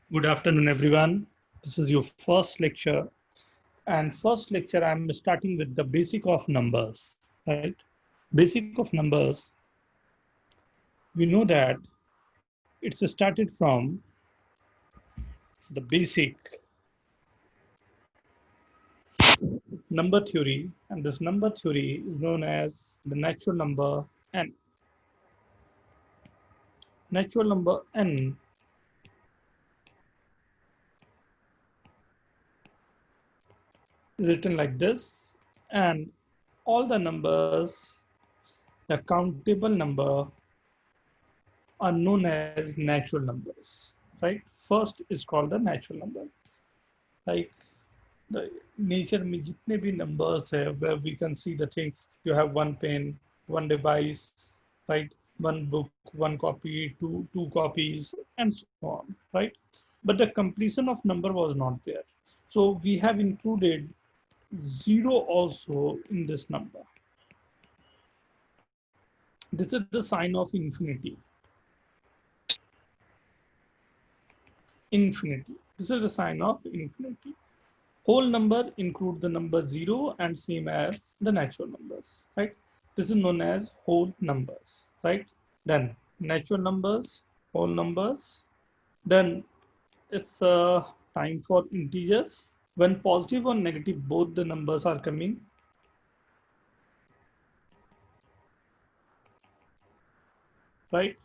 Good afternoon, everyone. This is your first lecture. And first lecture, I'm starting with the basic of numbers, right? Basic of numbers, we know that it's started from the basic number theory. And this number theory is known as the natural number n. Natural number n is written like this. And all the numbers, the countable number, are known as natural numbers, right? First is called the natural number. Like the nature में जितने भी numbers है, where we can see the things, you have one pen, one device, right? One book, one copy, two copies, and so on, right? But the completion of number was not there. So we have included zero also in this number. This is the sign of infinity. Infinity. This is the sign of infinity. Whole number include the number 0 and same as the natural numbers, right? This is known as whole numbers, right? Then natural numbers, whole numbers. Then it's time for integers. When positive or negative, both the numbers are coming. Right?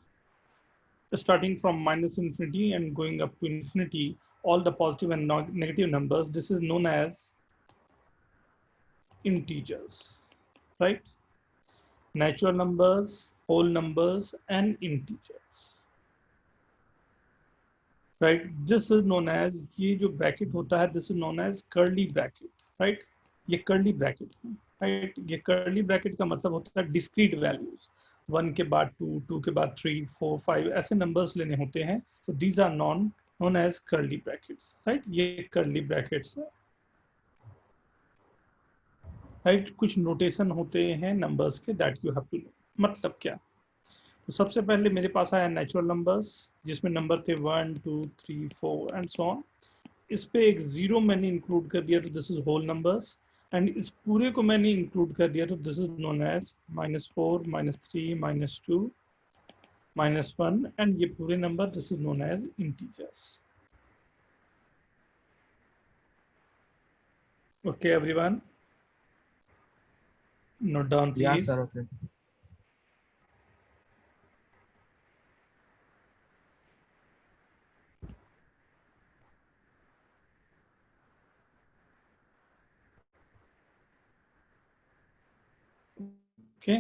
Starting from minus infinity and going up to infinity, all the positive and negative numbers, this is known as integers, right? Natural numbers, whole numbers, and integers. Right? This is known as, ये जो bracket होता है, this is known as curly bracket, right? ये curly bracket है, right? ये curly bracket का मतलब होता है discrete values, 1 के बाद 2, 2 के बाद 3, 4, 5 ऐसे numbers लेने होते हैं. So these are known as curly brackets, right? ये curly brackets है, right? कुछ notation होते हैं numbers के that you have to know. मतलब क्या? तो सबसे पहले मेरे पास आया नेचुरल नंबर्स, जिसमें नंबर थे 1, 2, 3, 4 एंड सो ऑन. इस पे एक जीरो मैंने इंक्लूड कर दिया, तो this is whole numbers. And इस पूरे को मैंने इंक्लूड कर दिया, तो this is known as -4, -3, -2, -1. And ये पूरे नंबर, this is known as integers. Okay everyone, note down Yeah, please. sir. Okay. Okay,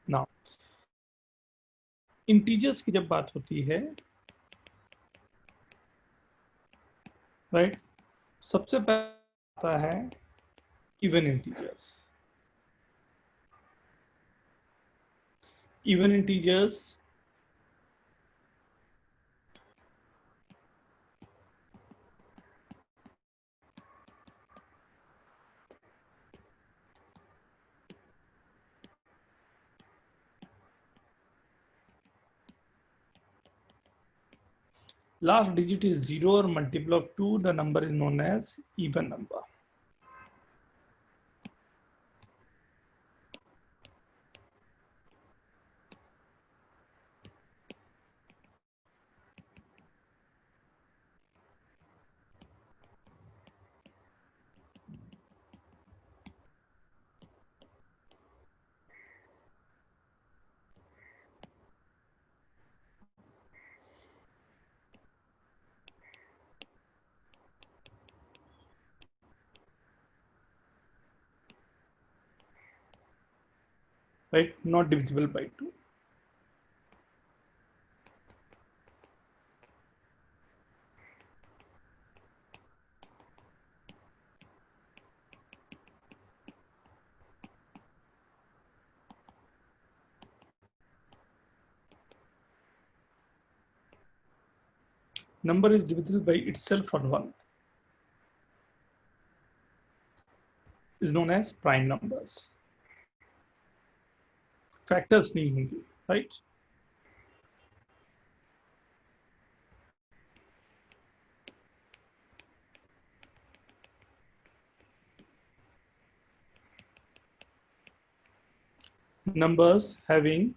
now integers की जब बात होती है, राइट, सबसे पहले आता है even integers. Even integers, last digit is 0 or multiple of 2, the number is known as even number. Right? Not divisible by 2. Number is divisible by itself or 1. Is known as prime numbers. Factors नहीं होंगे, right? numbers having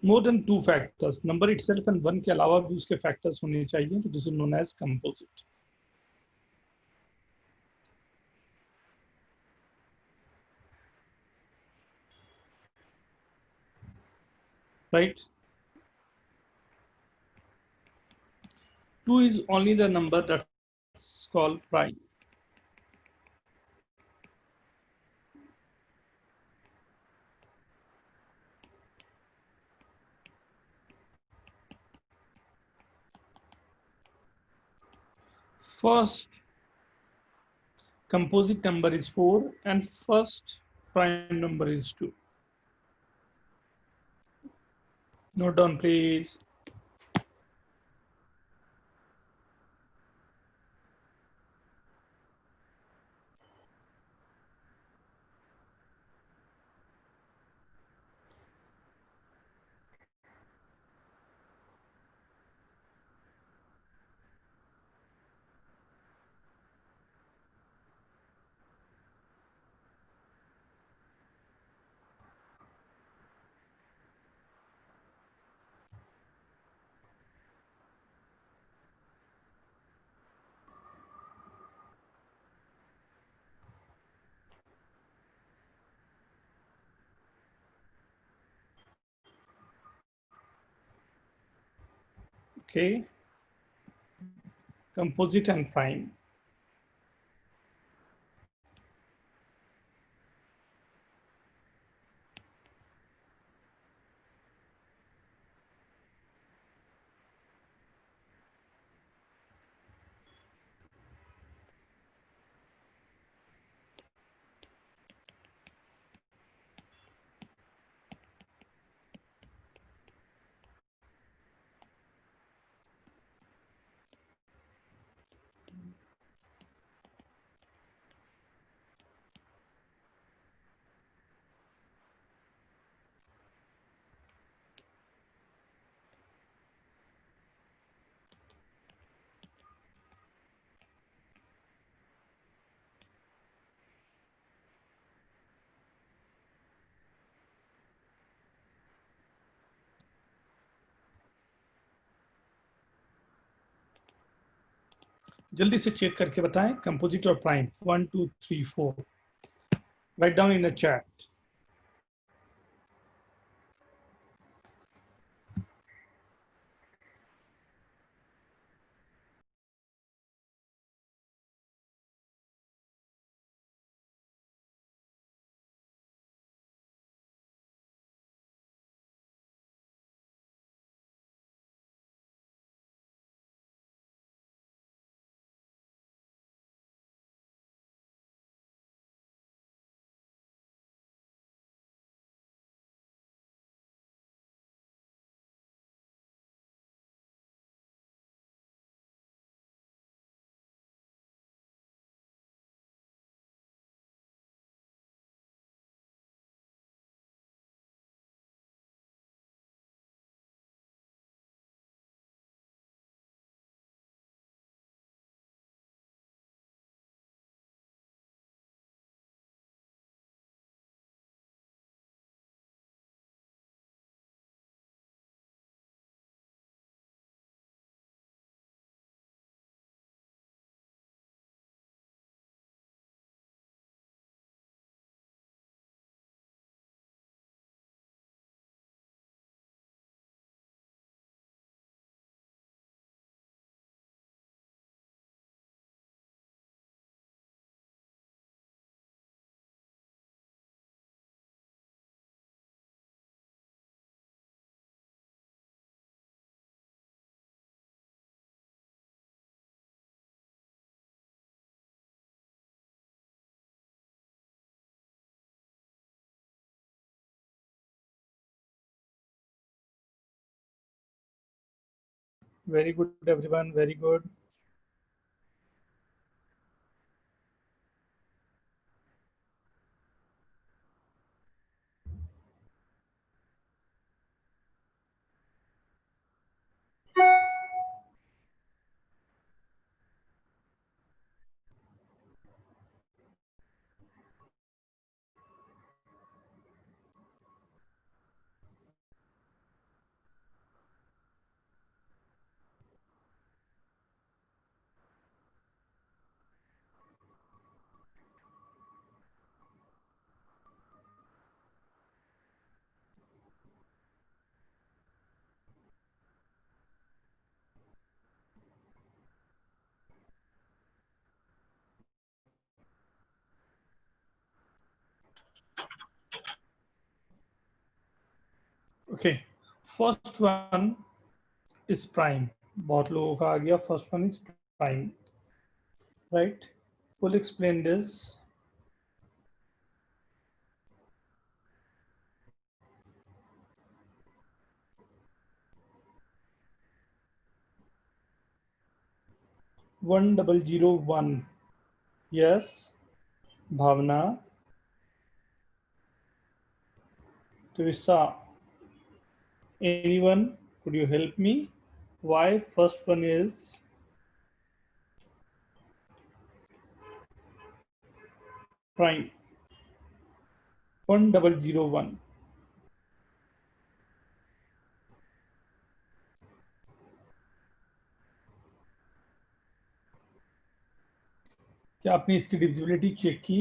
more than two factors, number itself and one के अलावा भी उसके factors होने चाहिए, तो this is known as composite. Right? 2 is only the number that's called prime. First composite number is 4 and first prime number is 2. Note down, please. Okay, composite and prime. जल्दी से check करके बताएं composite और prime 1 2 3 4 write down in the chat very good everyone very good Okay, first one is prime. बहुत लोगों का आ गया. First one is prime, right? We'll explain this. One double zero one. Yes, Bhavna, Teresa. Anyone? Could you help me? Why first one is prime? 1001. क्या आपने इसकी divisibility check की?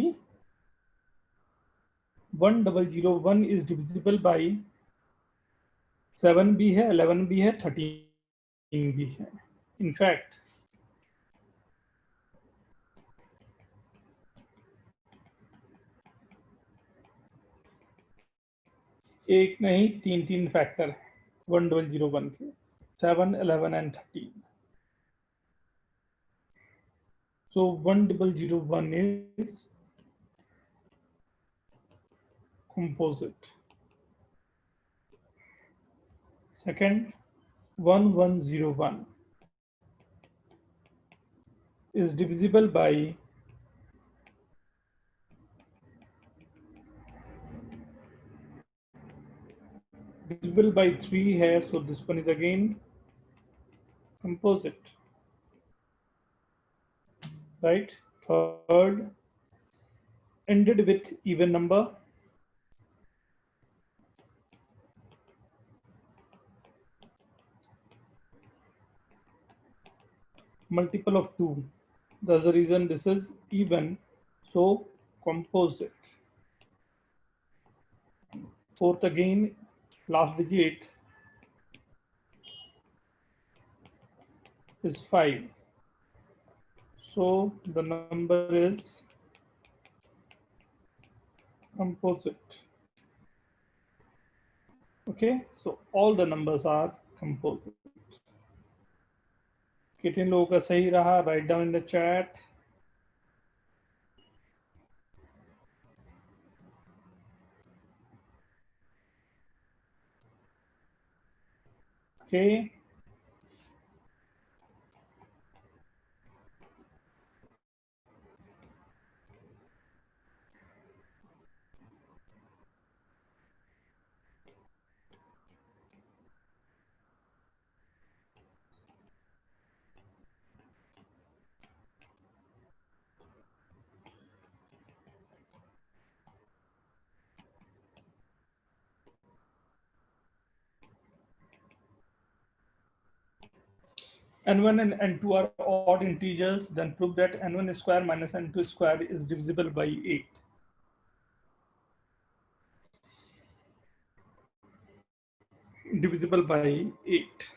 1001 is divisible by 7 भी है, 11 भी है, 13 भी है. In fact, एक नहीं तीन तीन फैक्टर है 1001 के, 7, 11 and 13. So 1001 is composite. Second, 1101 is divisible by 3 है, so this one is again composite, right? Third, ended with even number. Multiple of 2. That's the reason this is even, so composite. Fourth again, last digit is 5. So the number is composite. Okay, so all the numbers are composite. कितने लोगों का सही रहा? Write down in the chat. Okay. N1 and N2 are odd integers, then prove that N1 square minus N2 square is divisible by 8. Divisible by 8.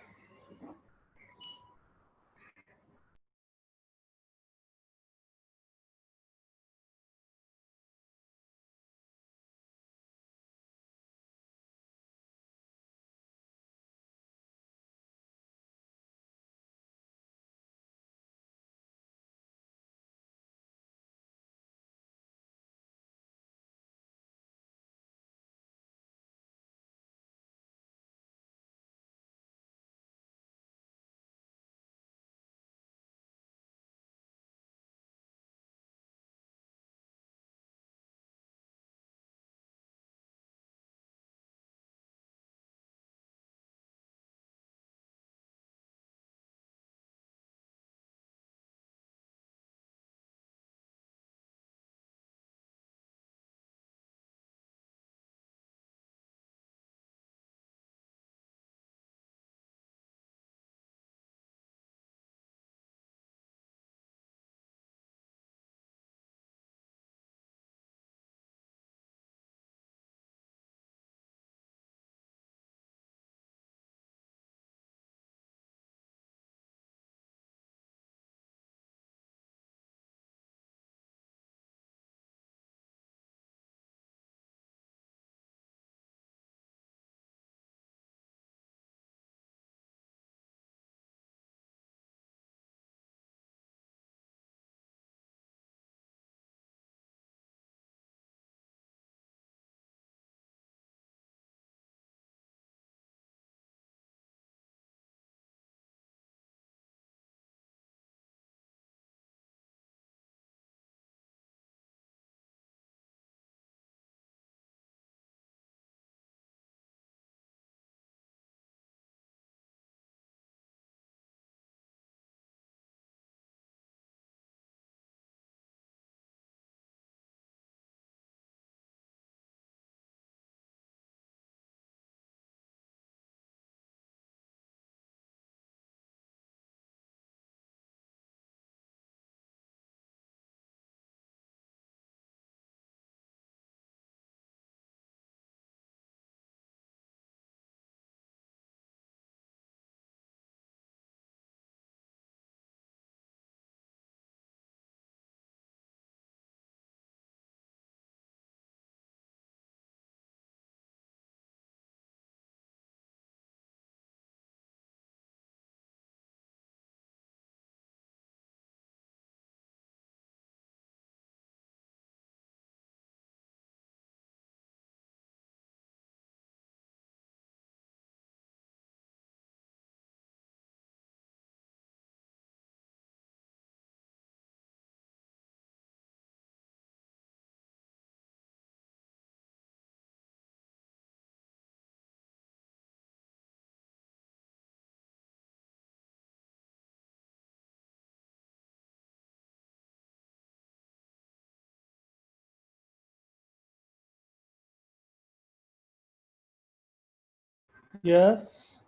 Yes,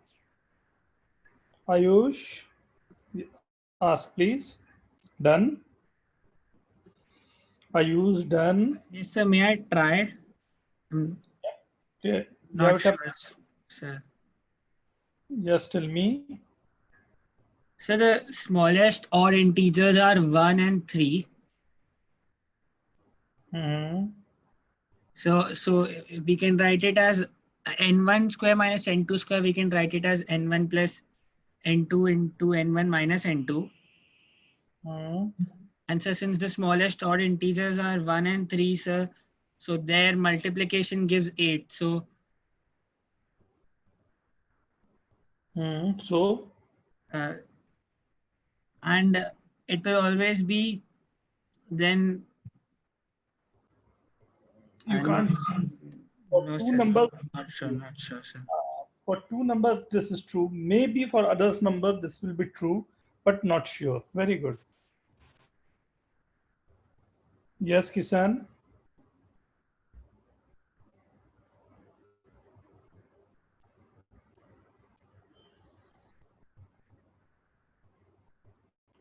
Ayush, ask please. Done. Ayush, done. Yes, sir. May I try? I'm Yeah, you have not a tap. sure, sir. Just tell me. So the smallest odd integers are 1 and 3. Hmm. So we can write it as n1 square minus n2 square. We can write it as n1 plus n2 into n1 minus n2. Hmm. And so since the smallest odd integers are 1 and 3, sir, so their multiplication gives 8. So Hmm. So uh, and it will always be then you no, can't say for no, two sir, numbers. not sure, sir. For two numbers, this is true. Maybe for others numbers, this will be true, but not sure. Very good. Yes, Kisan.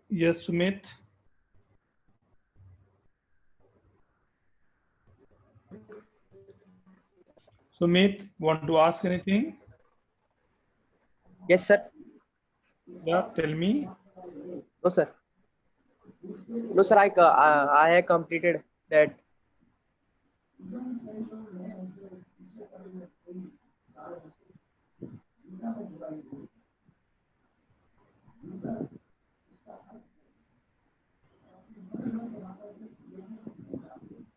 Yes, Sumit. Sumit, want to ask anything? Yes, sir. Yeah, tell me. No, sir. No, sir. I have completed that.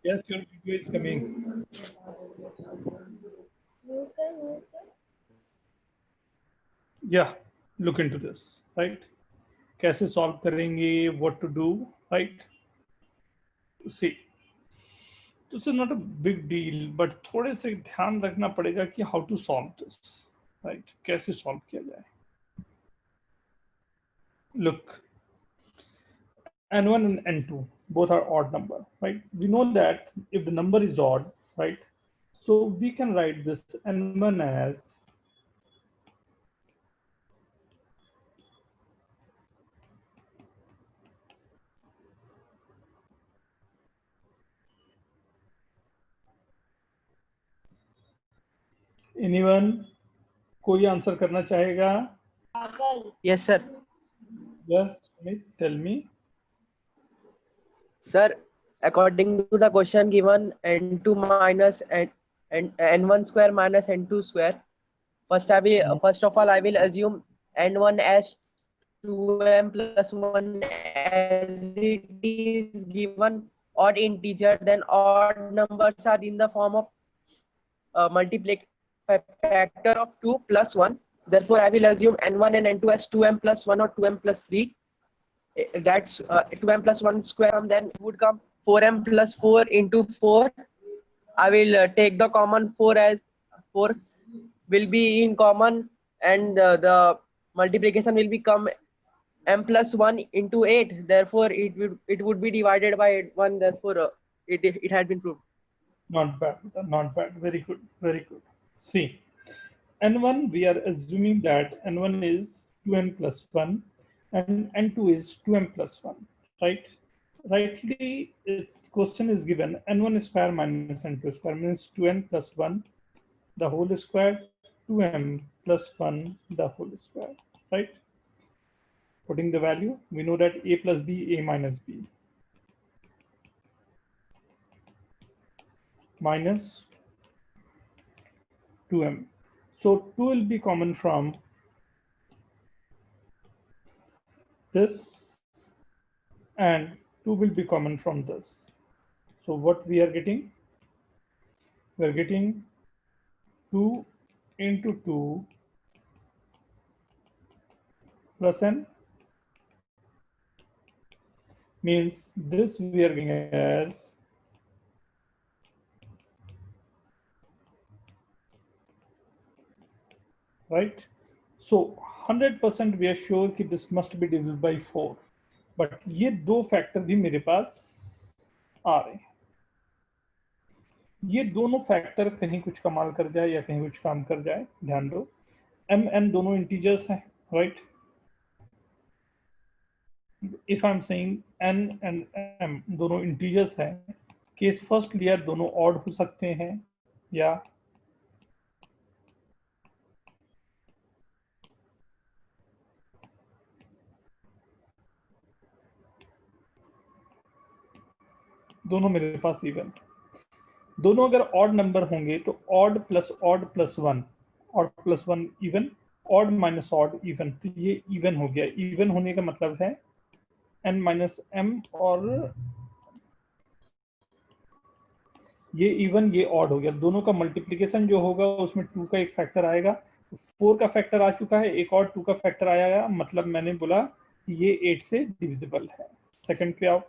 Yes, your video is coming. Yeah, look into this, right? कैसे solve करेंगे, what to do, right? See, this is not a big deal, but थोड़े से ध्यान रखना पड़ेगा कि how to solve this, right? कैसे solve किया जाए? Look, n1 and n2 both are odd number, right? We know that if the number is odd, right? So we can write this n1 as anyone कोई answer करना चाहेगा? Yes, sir. Yes, Sumit, tell me. Sir, according to the question given, n2 minus n1 square minus n2 square. First of all, I will assume n1 as 2m plus 1 as it is given odd integer. Then odd numbers are in the form of multiply factor of 2 plus 1. Therefore, I will assume n1 and n2 as 2m plus 1 or 2m plus 3. That's 2m plus 1 square, and then it would come 4m plus 4 into 4. I will take the common 4 as 4 will be in common, and the multiplication will become m plus 1 into 8. Therefore, it would be divided by 1. Therefore, it had been proved. Not bad, not bad. Very good, very good. See, n1, we are assuming that n1 is 2n plus 1 and n2 is 2m plus 1, right? Rightly, its question is given n1 square minus n2 square means 2n plus 1, the whole square, 2m plus 1, the whole square, right? Putting the value, we know that a plus b, a minus b, minus 2m. So 2 will be common from this and 2 will be common from this. So what we are getting? We are getting 2 into 2 plus n means this we are getting as right. So 100% we are sure कि this must be divided by 4. But ये दो factor भी मेरे पास आ रहे हैं. ये दोनों factor कहीं कुछ कमाल कर जाए या कहीं कुछ काम कर जाए, ध्यान दो. m n दोनों इंटीजर्स हैं, right? If I am saying n and m दोनों इंटीजर्स हैं, केस फर्स्ट लिया दोनों ऑड हो सकते हैं या दोनों मेरे पास इवन। दोनों अगर ऑड नंबर होंगे तो odd plus one, odd plus one even, odd minus odd even, तो ये इवन हो गया। इवन होने का मतलब है n माइनस m, और ये इवन ये ऑड हो गया। दोनों का मल्टीप्लिकेशन जो होगा उसमें 2 का एक फैक्टर आएगा, 4 का फैक्टर आ चुका है, एक और 2 का फैक्टर आया, मतलब मैंने बोला ये 8 से डिविजिबल है। सेकंड पे आओ,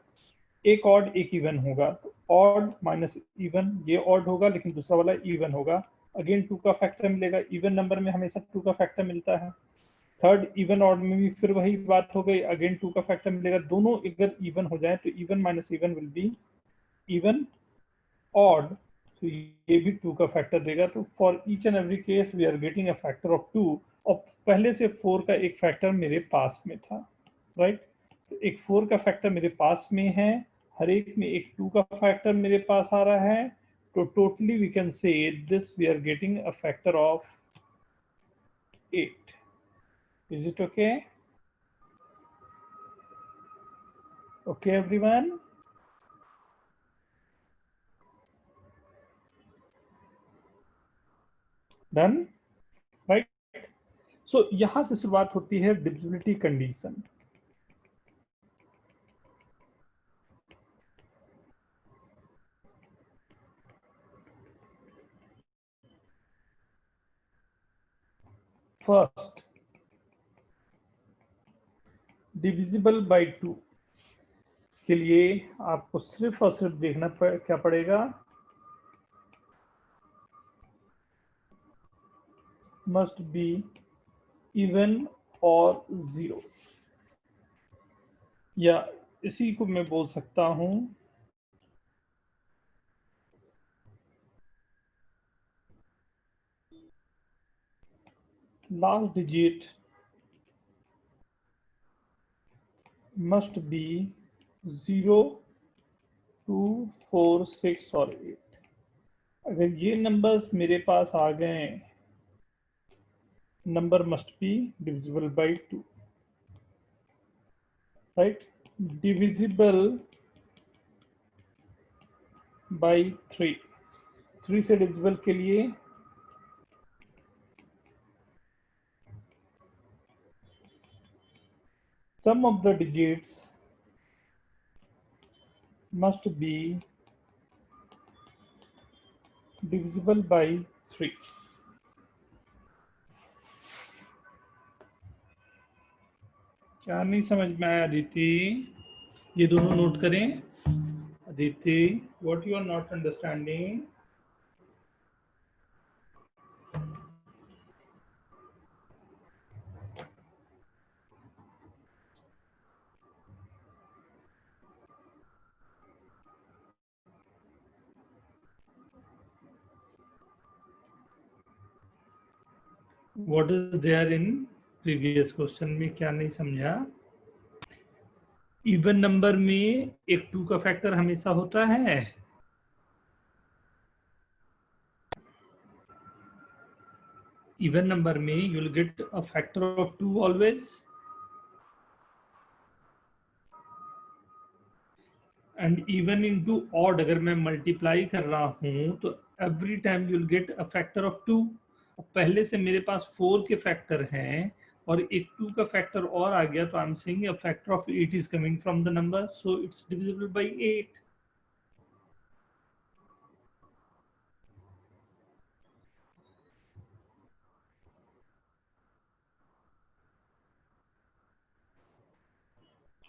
एक ऑड एक इवन होगा, तो ऑड माइनस इवन ये ऑड होगा लेकिन दूसरा वाला इवन होगा। अगेन 2 का फैक्टर मिलेगा, इवन नंबर में हमेशा 2 का फैक्टर मिलता है। थर्ड इवन ऑड में भी फिर वही बात हो गई, अगेन 2 का फैक्टर मिलेगा। दोनों अगर इवन हो जाए तो even minus even will be even odd, तो ये भी 2 का फैक्टर देगा। तो for each and every case we are getting a factor of 2, और पहले से 4 का एक फैक्टर मेरे पास में था, राइट? तो एक 4 का फैक्टर मेरे पास में है, हर एक में एक 2 का फैक्टर मेरे पास आ रहा है, तो totally we can say this we are getting a factor of 8। Is it okay? Okay everyone? Done, right? So यहां से शुरुआत होती है divisibility condition. First, divisible by 2 के लिए आपको सिर्फ और सिर्फ देखना क्या पड़ेगा, मस्ट बी इवन और जीरो, या इसी को मैं बोल सकता हूं लास्ट डिजिट मस्ट बी 0, 2, 4, 6 और 8। अगर ये नंबर्स मेरे पास आ गए, number must be divisible by 2, right? Divisible by 3, 3 से डिविजिबल के लिए sum of the digits must be divisible by 3। क्या नहीं समझ में आया अदिति? ये दोनों नोट करें। Aditi, what you are not understanding? What is there in previous question में क्या नहीं समझा? इवन नंबर में एक 2 का फैक्टर हमेशा होता है, इवन नंबर में you will get a factor of 2 always, and even into odd अगर मैं मल्टीप्लाई कर रहा हूं तो every time you will get a factor of 2। पहले से मेरे पास 4 के फैक्टर हैं और एक 2 का फैक्टर और आ गया, तो I am saying a factor of 8 is coming from the number, so it's divisible by 8।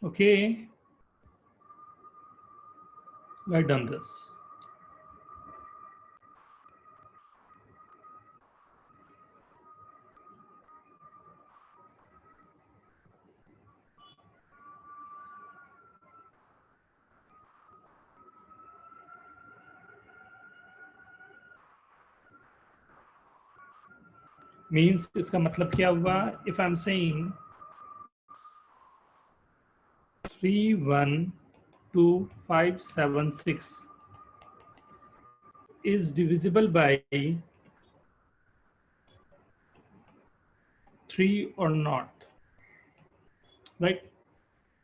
Okay, write down this. Means इसका मतलब क्या हुआ? If I am saying 312576 is divisible by 3 or not, right?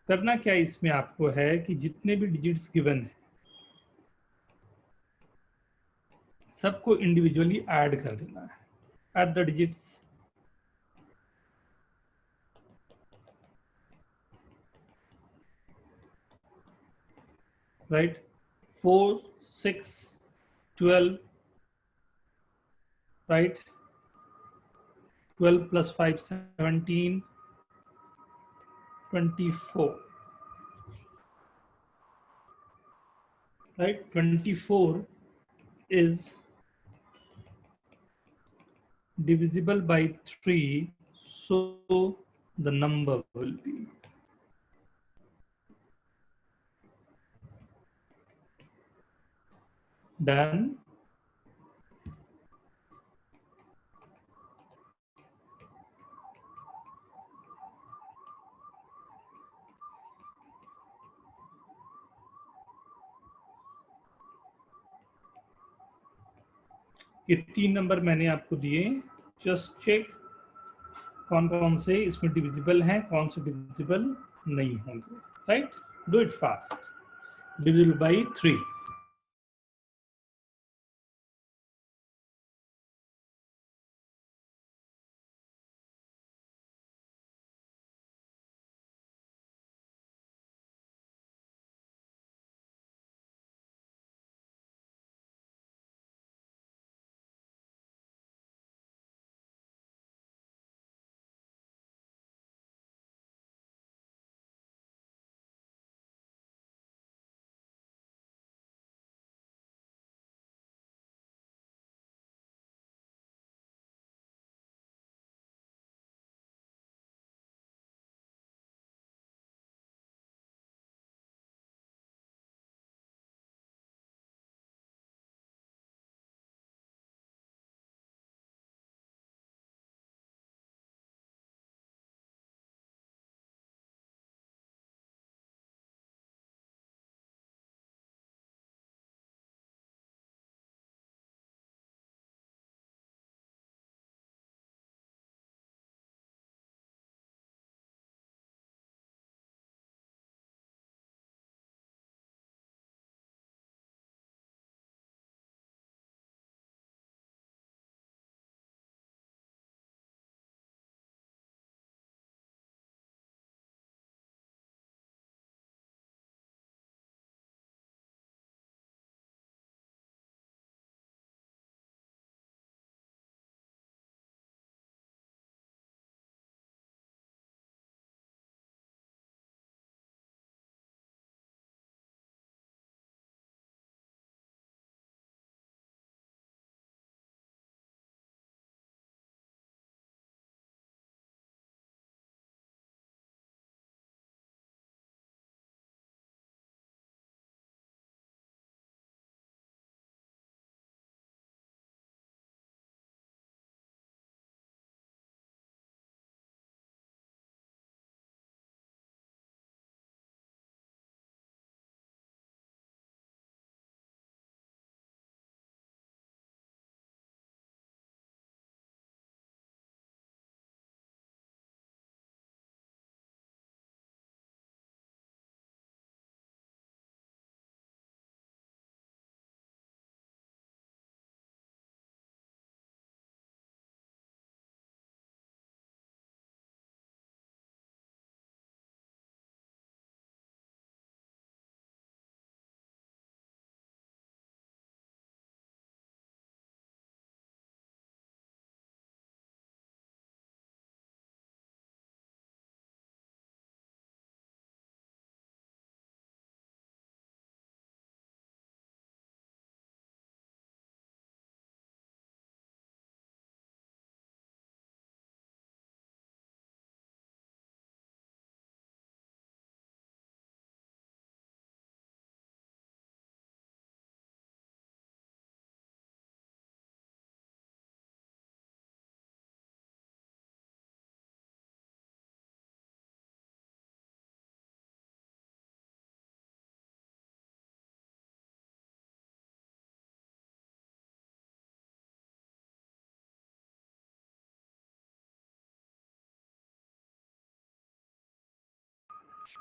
करना क्या इसमें आपको है कि जितने भी डिजिट्स गिवन है सबको इंडिविजुअली ऐड कर देना है, add the digits, right? 4 6 12, right? 12 plus 5 17, 24, right? 24 is divisible by 3, so the number will be done. ये 3 नंबर मैंने आपको दिए, जस्ट चेक कौन कौन से इसमें डिविजिबल हैं, कौन से डिविजिबल नहीं होंगे, right? Do it fast. Divisible by 3.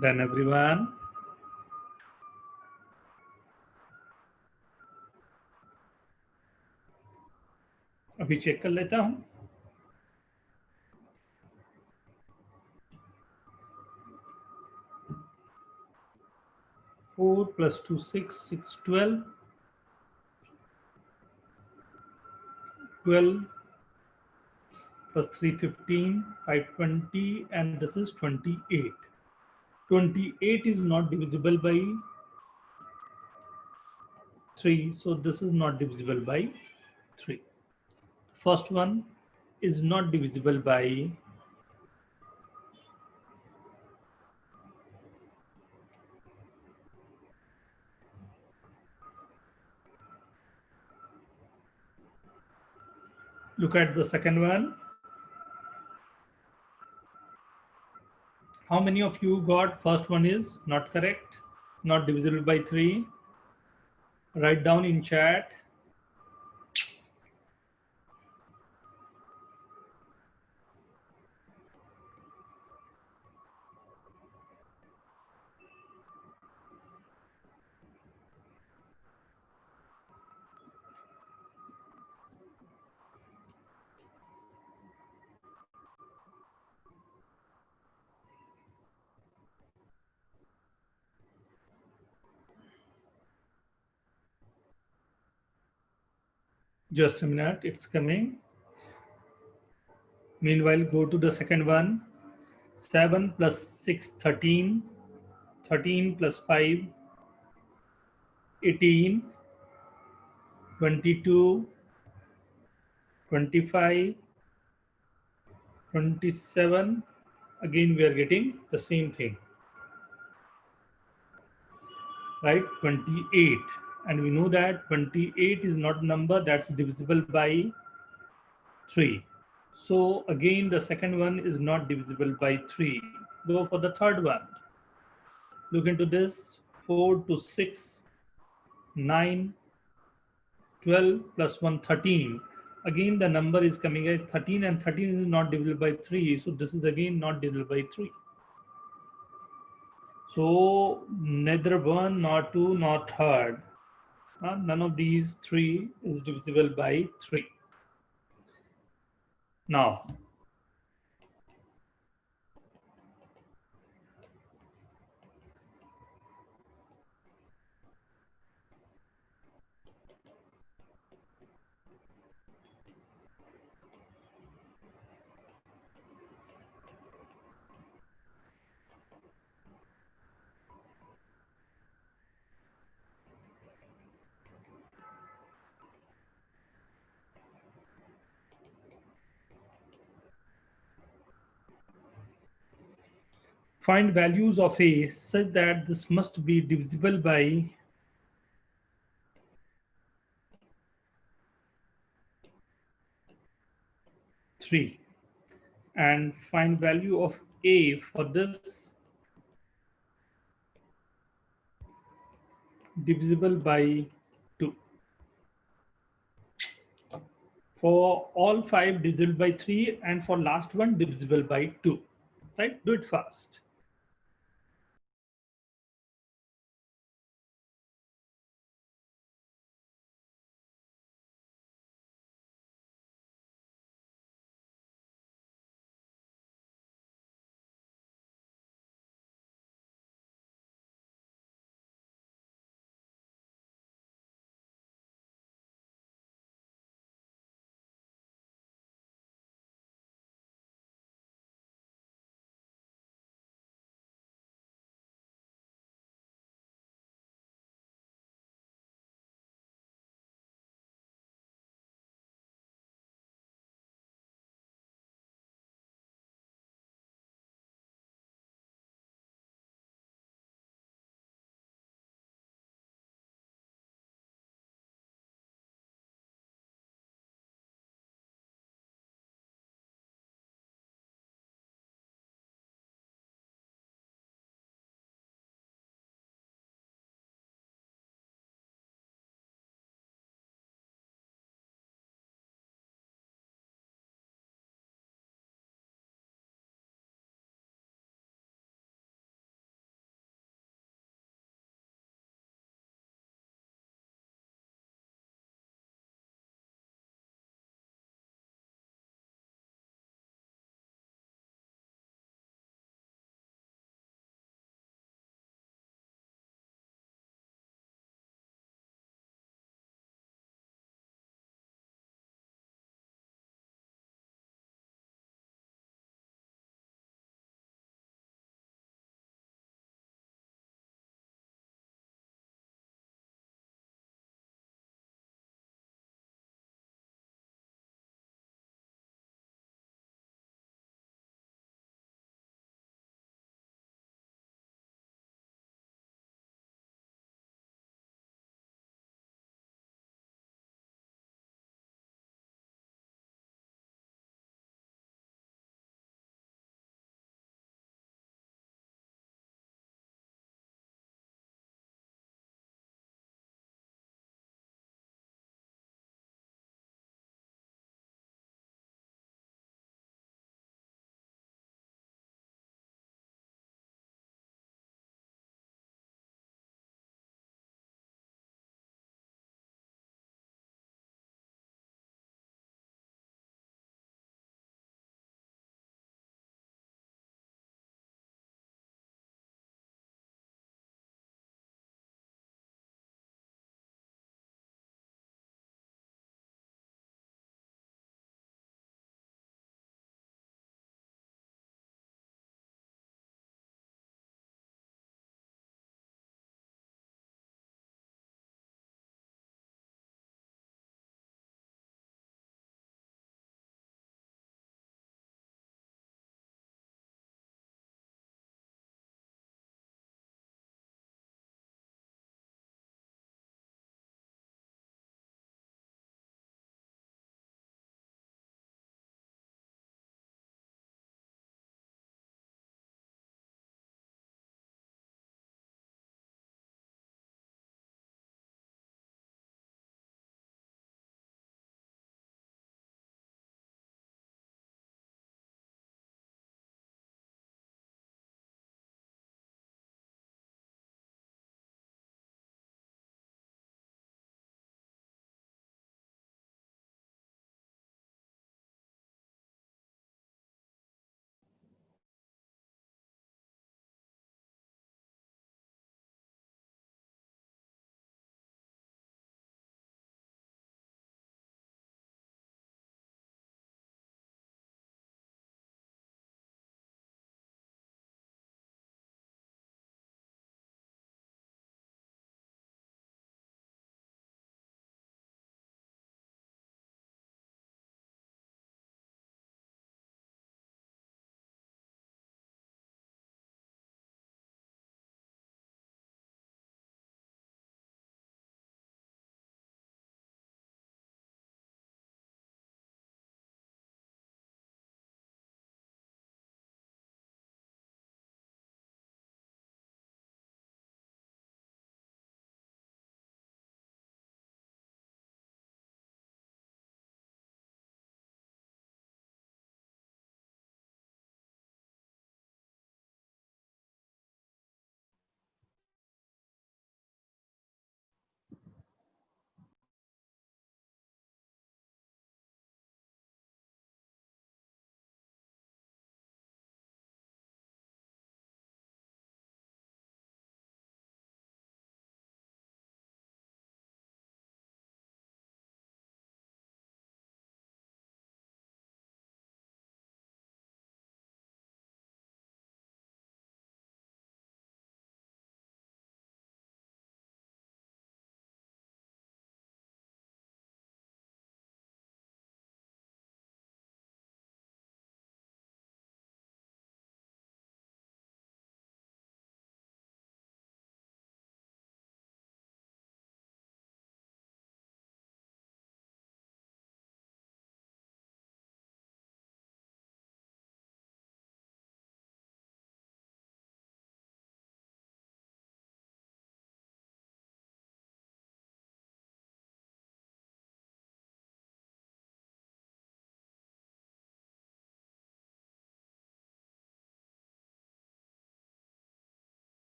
Done everyone? अभी चेक कर लेता हूं. 4 plus 2 6 6 12 12 plus 3 15 5 20 and this is 28. 28 is not divisible by 3, so this is not divisible by 3. First one is not divisible by look at the second one. How many of you got first one is not correct, not divisible by 3? Write down in chat. Just a minute, it's coming. Meanwhile, go to the second one. 7 plus 6, 13. 13 plus 5, 18. 22. 25. 27. Again, we are getting the same thing, right? 28. And we know that 28 is not a number that's divisible by 3. So again, the second one is not divisible by 3. Go for the third one. Look into this. 4 to 6, 9, 12 plus 1, 13. Again, the number is coming at 13 and 13 is not divisible by 3. So this is again not divisible by 3. So neither 1 nor 2 nor third. None of these three is divisible by 3. Now, find values of a such that this must be divisible by 3 and find value of a for this divisible by 2. For all 5 divisible by 3 and for last one divisible by 2. Right? Do it fast.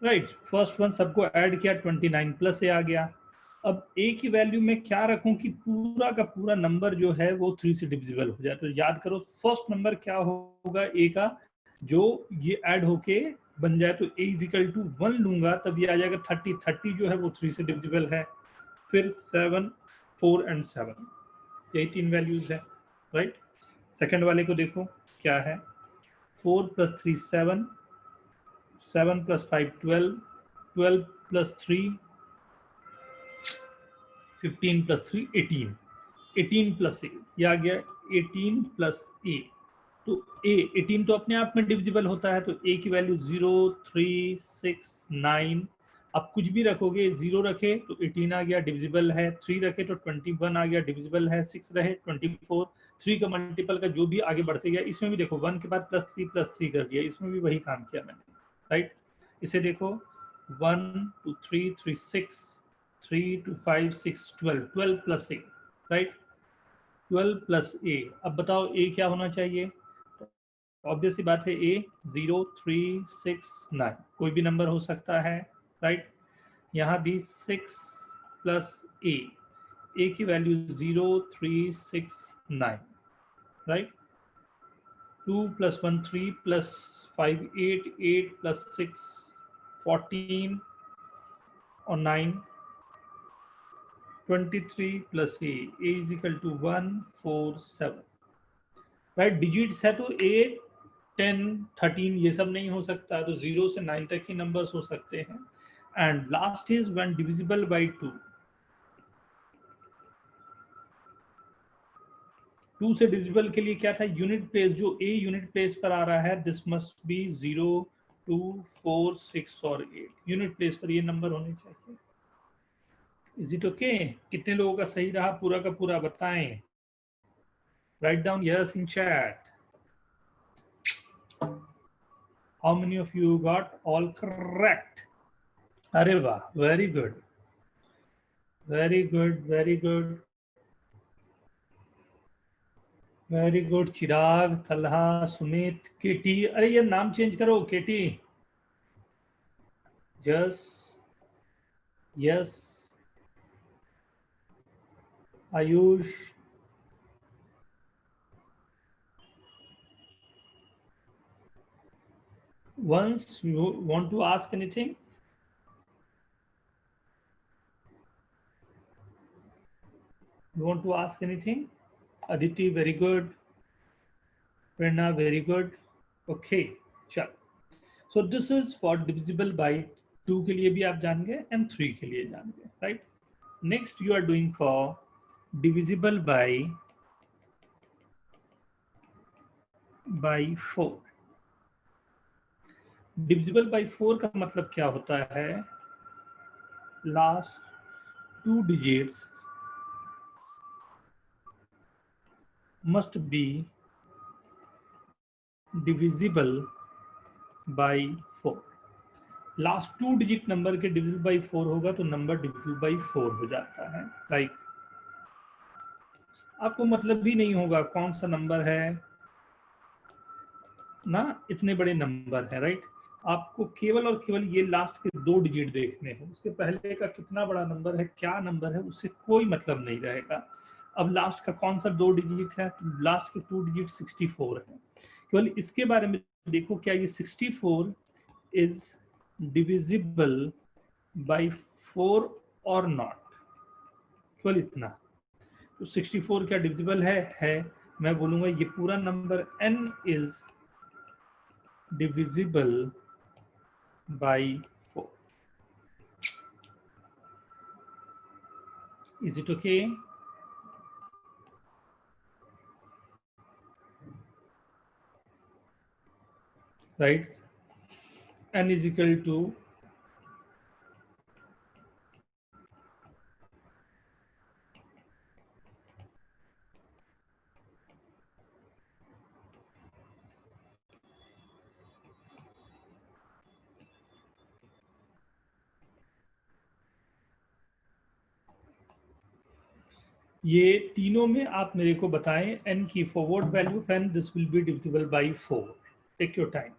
Right. First one सबको add किया 29 plus ए आ गया। अब ए की value में क्या रखूं कि पूरा का पूरा नंबर जो है वो 3 से डिविजिबल हो जाए। तो याद करो फर्स्ट नंबर क्या होगा ए का, जो ये ऐड होके बन जाए। तो ए इज इक्वल टू 1 लूंगा तब ये आ जाएगा 30। 30 जो है वो 3 से डिविजिबल है। फिर 7, 4 एंड 7, यही 3 वैल्यूज है। राइट। सेकंड वाले को देखो क्या है, 4 plus 3 7, 7 plus 5 12, 12 plus 3 15 plus 3 18, 18 plus A, ये आ गया 18 प्लस ए। तो ए 18 तो अपने आप में डिविजिबल होता है, तो ए की वैल्यू 0 3 6 9। अब कुछ भी रखोगे, 0 रखे तो 18 आ गया डिविजिबल है, 3 रखे तो 21 आ गया डिविजिबल है, 6 रहे 24। 3 का मल्टीपल का जो भी आगे बढ़ते गया, इसमें भी देखो 1 के बाद प्लस 3 कर दिया, इसमें भी वही काम किया मैंने। राइट। इसे देखो 1 2 3 3 6, 3 2 5 6 12, 12 प्लस ए। राइट। 12 प्लस ए। अब बताओ ए क्या होना चाहिए। ऑब्वियस सी बात है ए 0 3 6 9 कोई भी नंबर हो सकता है। राइट। यहाँ भी 6 प्लस ए की value 0 3 6 9। Right. 2 plus 1 3 plus 5 8, 8 plus 6 14 और 9 23 plus a is equal to 1 4 7। Right. Digits है तो 8 10 13 ये सब नहीं हो सकता, तो 0 से 9 तक ही नंबर्स हो सकते हैं। And last is when divisible by 2। 2 से डिविजिबल के लिए क्या था, यूनिट प्लेस, जो ए यूनिट प्लेस पर आ रहा है दिस मस्ट बी 0 2 4 6 और 8 यूनिट प्लेस पर ये नंबर होने चाहिए। Is it okay? कितने लोगों का सही रहा पूरा का पूरा बताएं। Write down yes in chat. How many of you got all correct? अरे वाह, very good very good very good very good. Chirag, Talha, Sumit, Katie, अरे ये नाम चेंज करो केटी। जस, yes, Ayush, once you want to ask anything? You want to ask anything? Aditi, very good. Prerna, very good. Okay, चल। So this is for divisible by 2 के लिए भी आप जान गए and 3 के लिए जान गए, right? Next you are doing for divisible by 4। Divisible by 4 का मतलब क्या होता है, last 2 digits must be divisible by 4। Last 2 digit number के डिविजिबल बाय 4 होगा तो नंबर डिविजिबल बाय 4 हो जाता है। लाइक आपको मतलब भी नहीं होगा कौन सा नंबर है ना, इतने बड़े नंबर है। राइट। आपको केवल और केवल ये लास्ट के 2 डिजिट देखने हैं, उसके पहले का कितना बड़ा नंबर है, क्या नंबर है, उससे कोई मतलब नहीं रहेगा। अब लास्ट का कौन सा 2 डिजिट है, तो लास्ट के 2 डिजिट 64 है। केवल इसके बारे में देखो, क्या ये 64 इज डिविजिबल बाय 4 और नॉट, केवल इतना। तो 64 क्या डिविजिबल है। मैं बोलूंगा ये पूरा number n is divisible by 4. Is it okay? Right. N is equal to ये तीनों में आप मेरे को बताएं n की forward value of n, this will be divisible by 4। Take your time.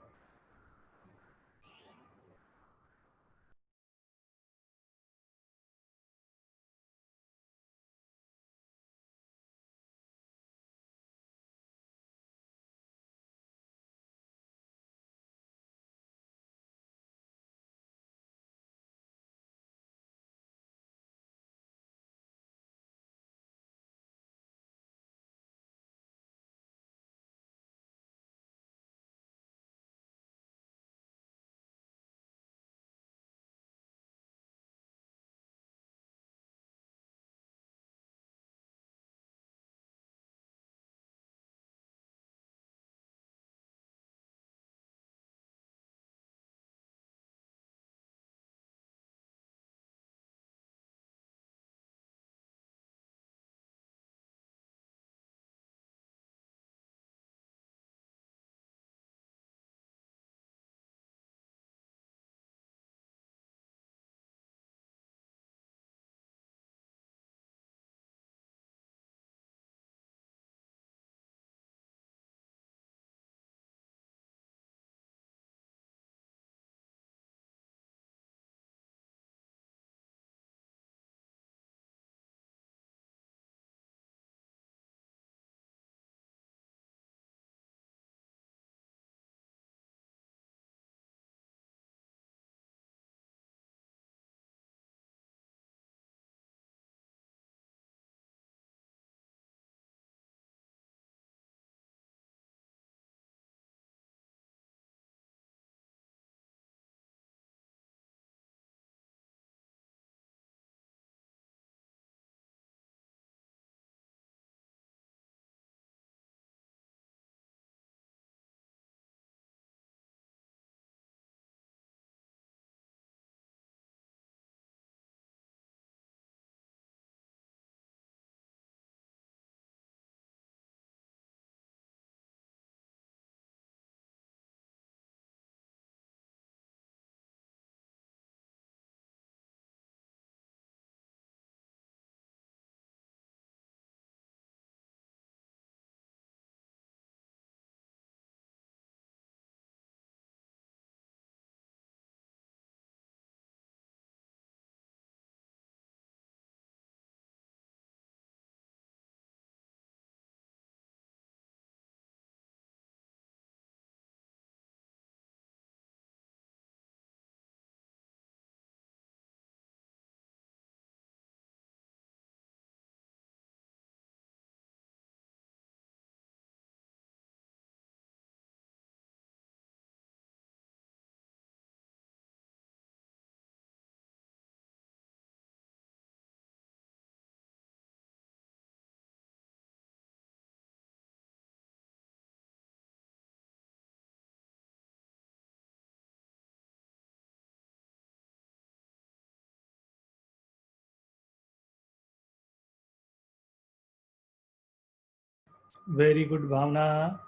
Very good, Bhavna.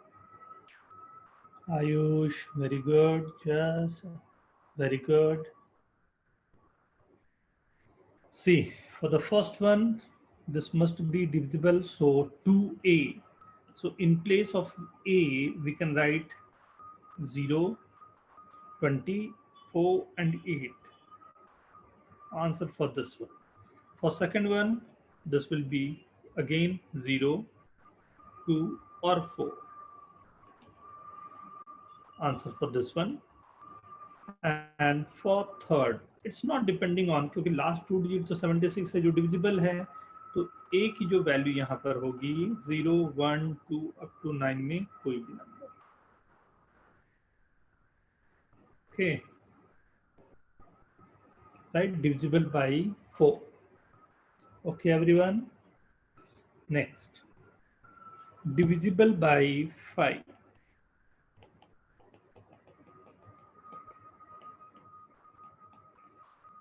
Ayush, very good. Just very good. See, for the first one, this must be divisible. So 2a. So in place of a, we can write 0, 20, 4, and 8. Answer for this one. For second one, this will be again 0, 2, or 4. Answer for this one. And for third, it's not depending on, क्योंकि last 2 digit तो 76 है जो divisible है, तो a की जो value यहाँ पर होगी 0, 1, 2 अप टू 9 में कोई भी number. Okay, right, divisible by 4. Okay everyone. Next, divisible by 5.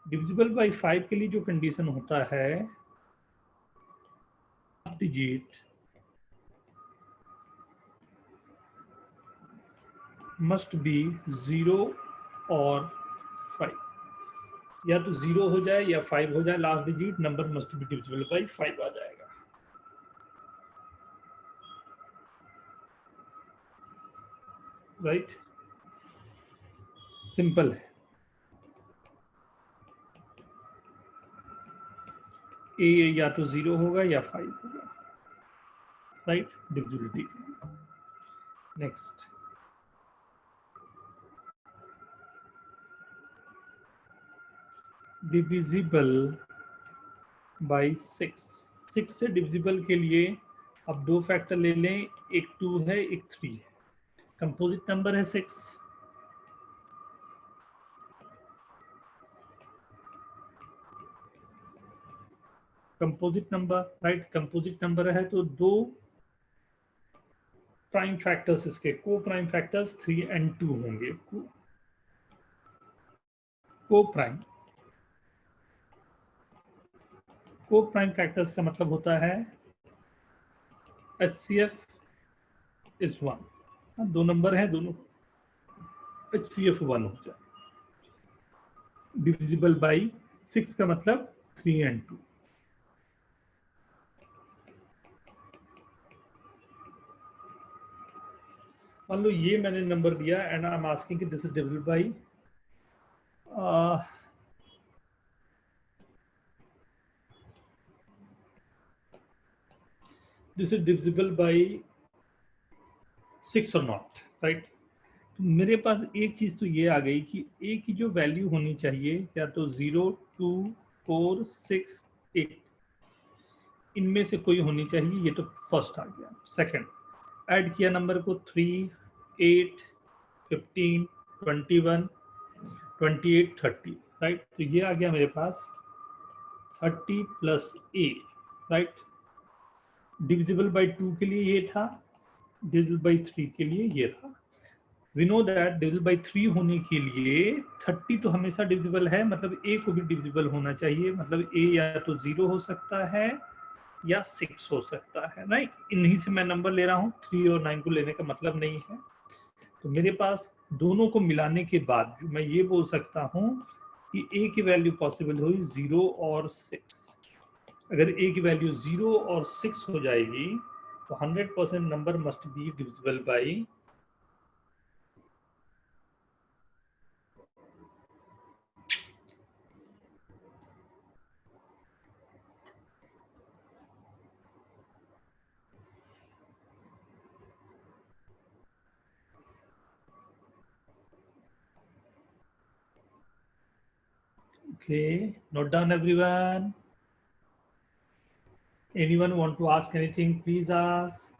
Divisible by 5 के लिए जो कंडीशन होता है, डिजिट मस्ट बी 0 और 5. या तो 0 हो जाए या 5 हो जाए, last digit number must be divisible bye 5 आ जाएगा. राइट, सिंपल है. ए या तो 0 होगा या 5 होगा. Right, divisibility. Next, divisible by 6. 6 से डिविजिबल के लिए अब 2 फैक्टर ले लें, एक 2 है एक 3 है. कंपोजिट नंबर है 6. Composite number, right, composite number है तो 2 प्राइम फैक्टर्स इसके, को प्राइम फैक्टर्स 3 and 2 होंगे. को प्राइम फैक्टर्स का मतलब होता है HCF is 1. 2 नंबर है, दोनों HCF 1 हो जाए. डिविजिबल बाय 6 का मतलब 3 and 2. मान लो ये मैंने नंबर दिया एंड आई एम आस्किंग कि this is divisible by this is divisible by 6 और नॉट, राइट. तो मेरे पास एक चीज तो ये आ गई कि ए की जो वैल्यू होनी चाहिए या तो 0, 2, 4, 6, 8, इनमें से कोई होनी चाहिए. ये तो फर्स्ट आ गया. सेकंड, ऐड किया नंबर को 3, 8, 15, 21, 28, 30, राइट. तो ये आ गया मेरे पास 30 plus A, right. Divisible by 2 के लिए ये था, डिविजिबल बाय 3 के लिए ये था. We know that divisible by 3 होने के लिए 30 तो हमेशा डिविजिबल है, मतलब ए को भी डिविजिबल होना चाहिए. मतलब ए या तो 0 हो सकता है या 6 हो सकता है, राइट. इन्हीं से मैं नंबर ले रहा हूँ, 3 और 9 को लेने का मतलब नहीं है. तो मेरे पास दोनों को मिलाने के बाद जो मैं ये बोल सकता हूँ कि ए की वैल्यू पॉसिबल हुई 0 और 6. अगर ए की वैल्यू 0 और 6 हो जाएगी तो 100% number must be divisible bye Okay, note down everyone. Anyone want to ask anything, please ask.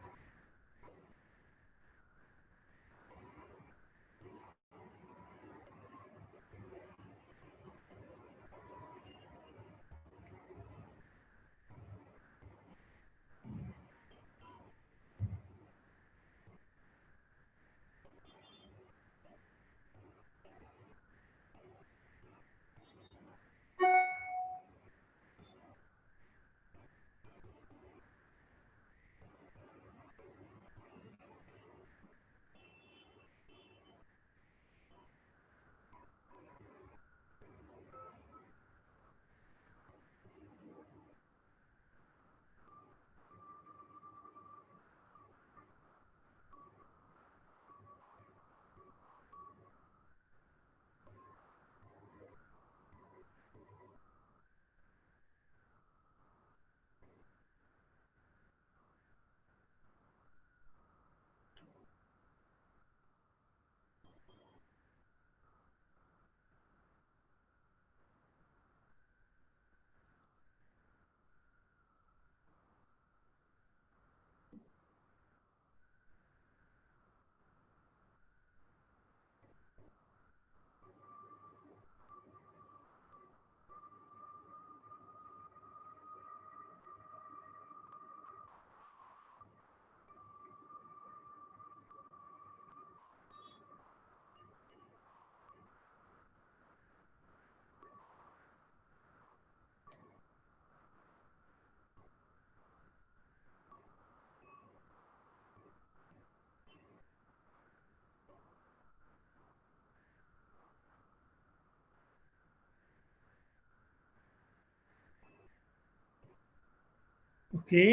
Okay,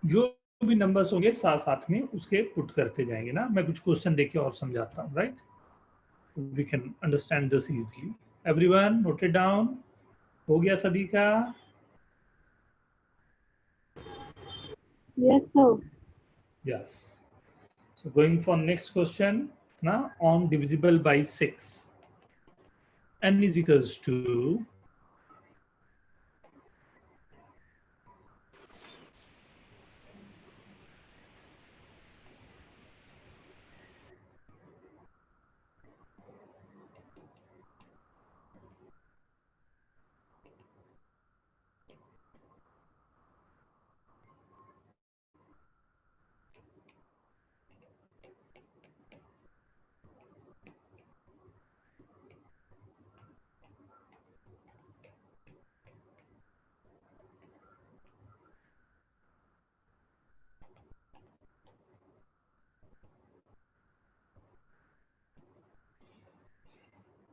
जो भी नंबर्स होंगे साथ साथ में उसके पुट करते जाएंगे ना। मैं कुछ क्वेश्चन देके और समझाता हूँ, right? We can understand this easily. Everyone note it down. हो गया सभी का? Yes, sir. Yes. So going for next question now on divisible by 6. N is equals to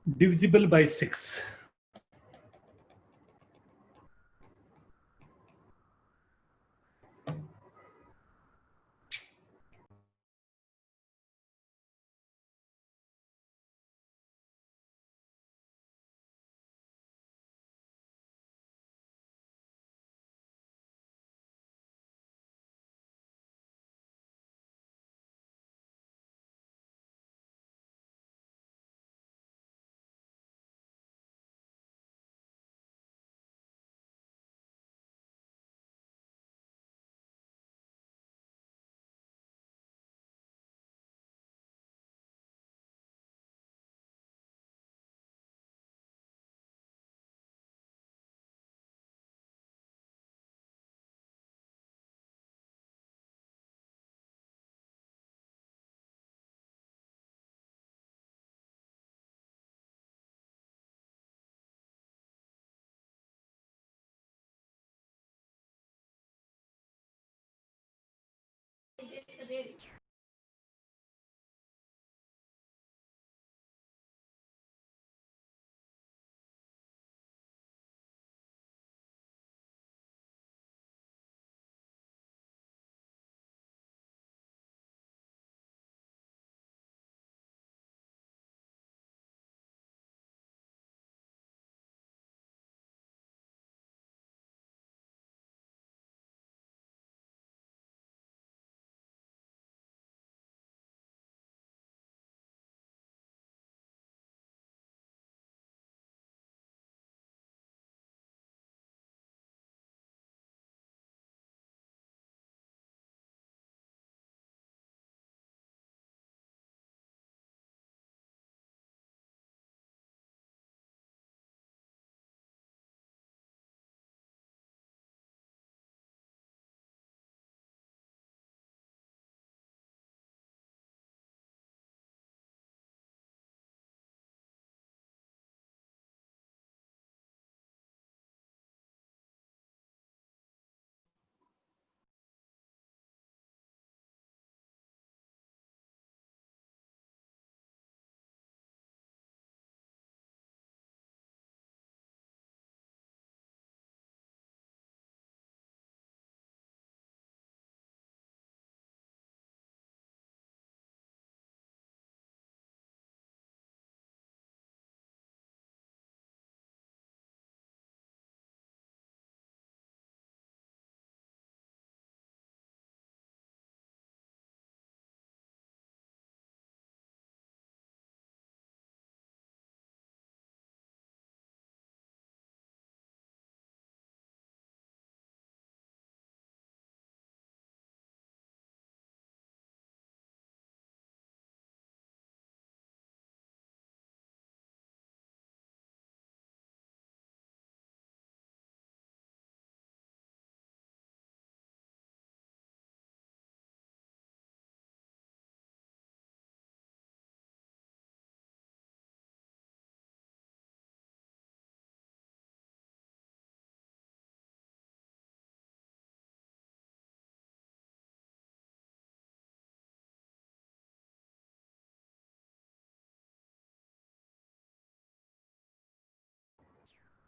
divisible by 6.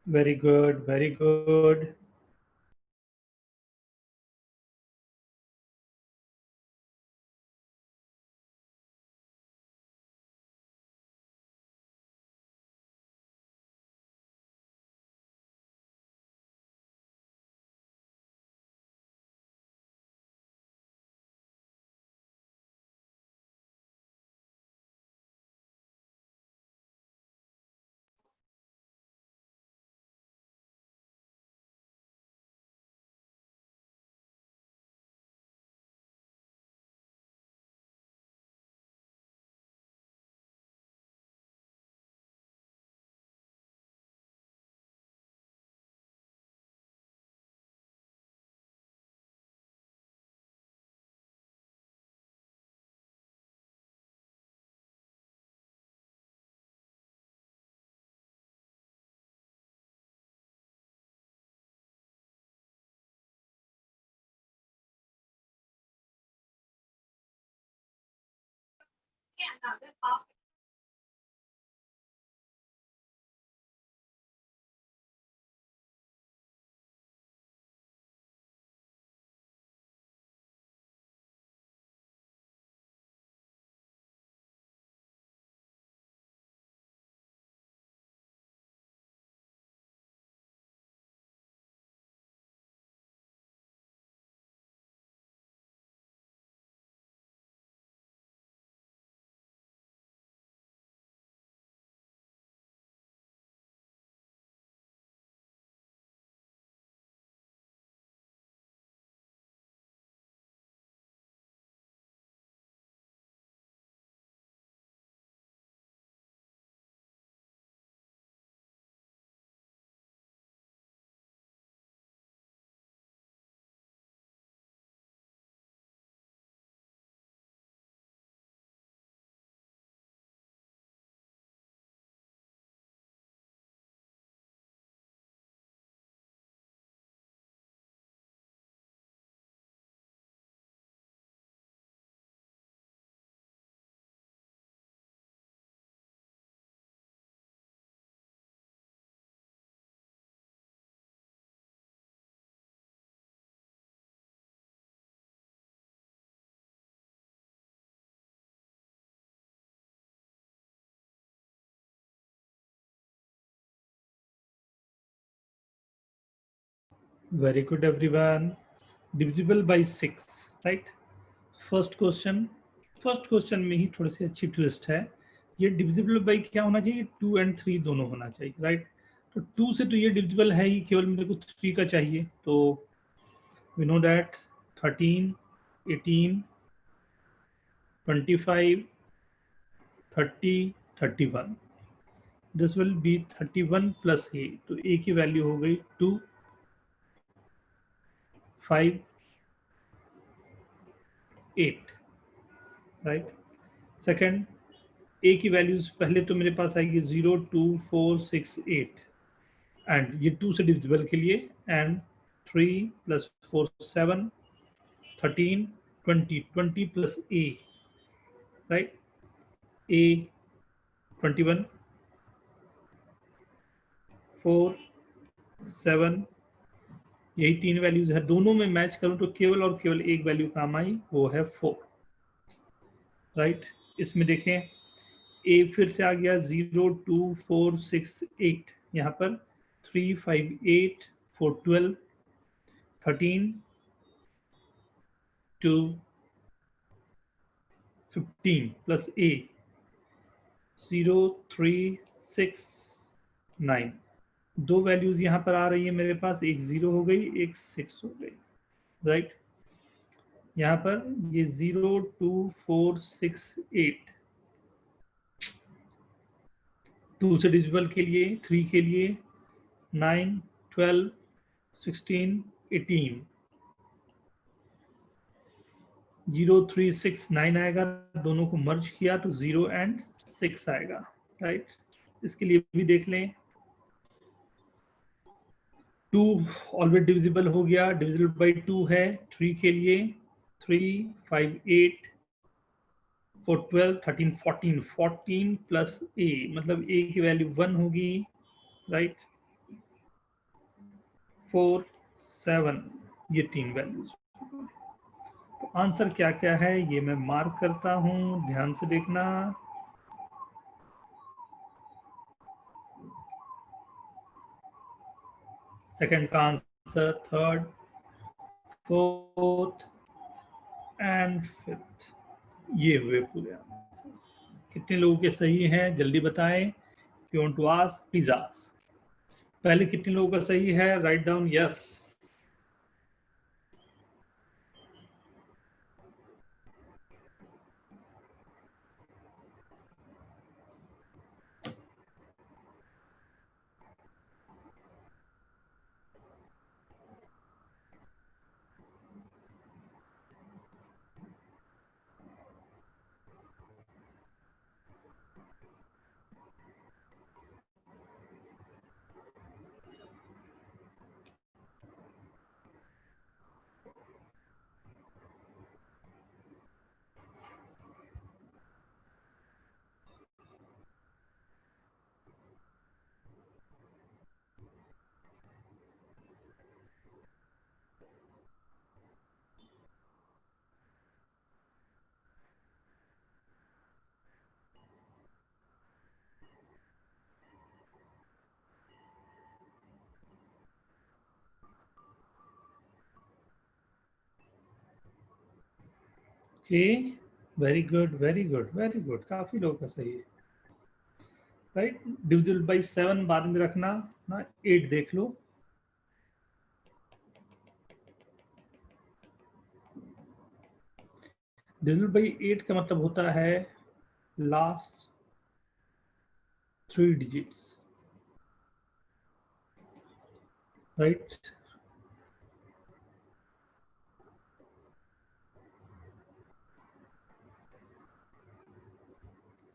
Very good, very good. Very good, everyone. Divisible by 6, right? First question में ही थोड़ी सी अच्छी twist है. ये divisible by क्या होना चाहिए? 2 और 3 दोनों होना चाहिए, राइट? तो 2 से तो ये डिविजिबल है ही, केवल मेरे को 3 का चाहिए. तो we know that 13, 18, 25, 30, 31. This will be 31 plus A. तो ए की वैल्यू हो गई 2, 5, 8, राइट? सेकेंड, ए की वैल्यूज पहले तो मेरे पास आएगी 0, 2, 4, 6, 8, एंड ये 2 से डिविजिबल के लिए, and 3 plus 4 7, 13, 20, 20 plus A, right? ए 21, 4, 7, यही 3 वैल्यूज है. दोनों में मैच करूं तो केवल और केवल एक वैल्यू काम आई, वो है 4, राइट? इसमें देखें, ए फिर से आ गया 0, 2, 4, 6, 8. यहाँ पर 3, 5, 8, 4, 12, 13, 2, 15 प्लस ए 0, 3, 6, 9. दो वैल्यूज यहाँ पर आ रही है मेरे पास, एक 0 हो गई, एक 6 हो गई, राइट? यहाँ पर ये 0, 2, 4, 6, 8, 2 से डिविजिबल के लिए, 3 के लिए 9, 12, 16, 18, 0, 3, 6, 9 आएगा. दोनों को मर्ज किया तो 0 एंड 6 आएगा, राइट? इसके लिए भी देख लें, 2 ऑलवेज डिविजिबल हो गया, डिविजिबल बाई 2 है. 3 के लिए 3, 5, 8, 4, 12, 13, 14, 14 प्लस ए, मतलब ए की वैल्यू 1 होगी, राइट? 4, 7, ये 3 वैल्यूज। तो आंसर क्या क्या है ये मैं मार्क करता हूं, ध्यान से देखना। सेकंड का answer, third, fourth and fifth, ये हुए पूरे आंसर्स। कितने लोगों के सही हैं जल्दी बताएं। If you want to ask please ask. पहले कितने लोगों का सही है, write down yes. Okay, very good very good very good, काफी लोगों का सही है। राइट, डिविजिबल बाई 7 बाद में रखना ना, 8 देख लो। डिविजिबल बाई 8 का मतलब होता है last 3 digits, right.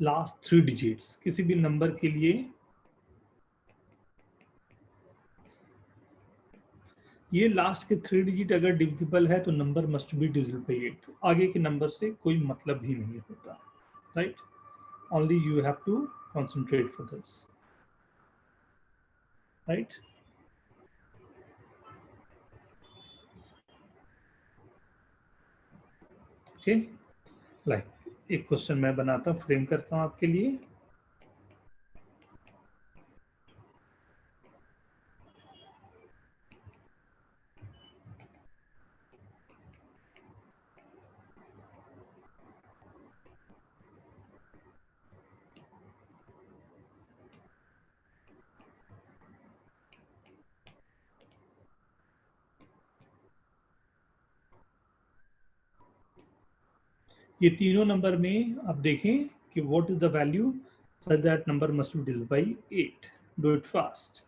Last 3 digits किसी भी नंबर के लिए, ये लास्ट के 3 डिजिट अगर डिविजिबल है तो number must be divisible by 8। आगे के नंबर से कोई मतलब ही नहीं होता, right. Only you have to concentrate for this, right. Okay, like एक क्वेश्चन मैं बनाता हूँ, फ्रेम करता हूँ आपके लिए। ये तीनों नंबर में आप देखें कि what is the value such that number must be divisible by 8। Do it fast.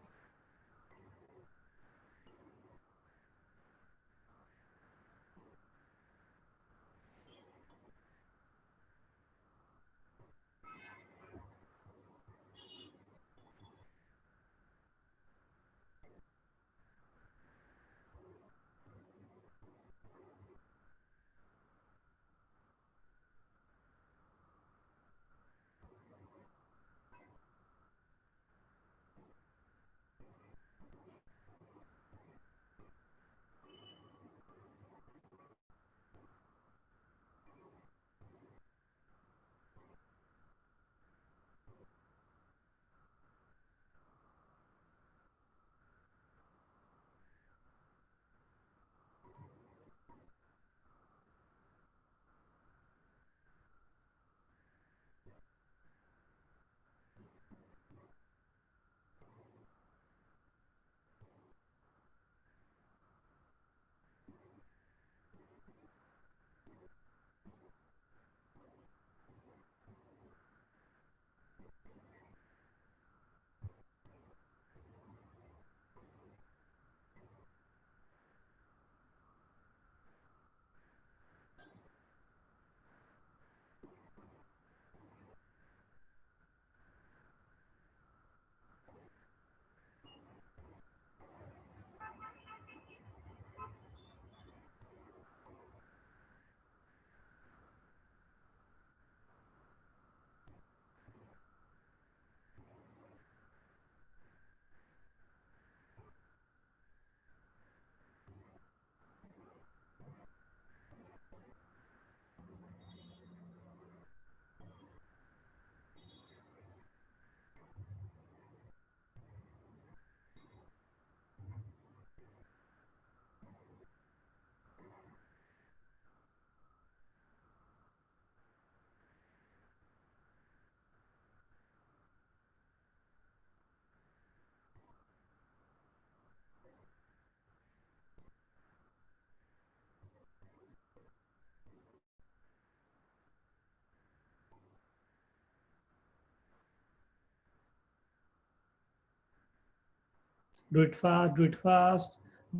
Do it fast, do it fast.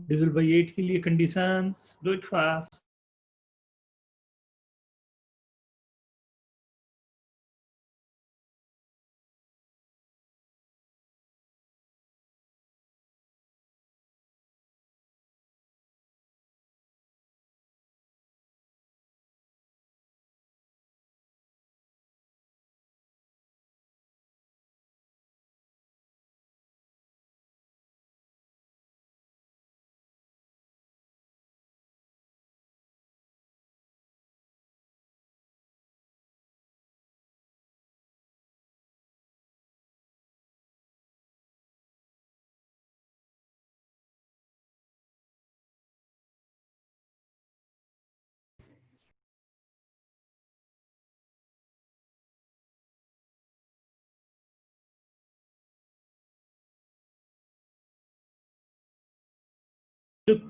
Divisible by 8 के लिए conditions, do it fast. Look,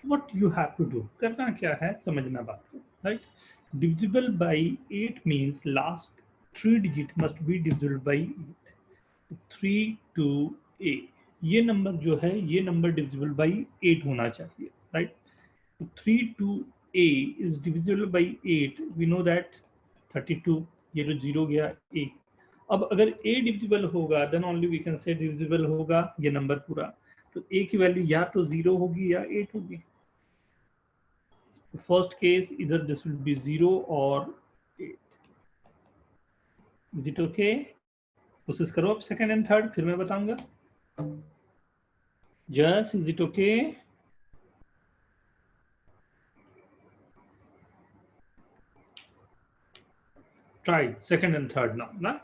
what you have to do, करना क्या है, समझना बात को, right? Divisible by 8 means last 3 digit must be divisible by 8. 3 to a, ये number जो है, ये नंबर divisible by 8 होना चाहिए, right? 3 to a is divisible by 8. We know that 32, ये जो 0 गया a. अब अगर a divisible होगा, then only we can say divisible होगा ये नंबर पूरा. तो a की वैल्यू या तो 0 होगी या 8 होगी. First case, either this will be 0 or 8. Is it okay? कोशिश करो अब सेकंड एंड थर्ड, फिर मैं बताऊंगा. Just, is it okay? Try second and third now, na?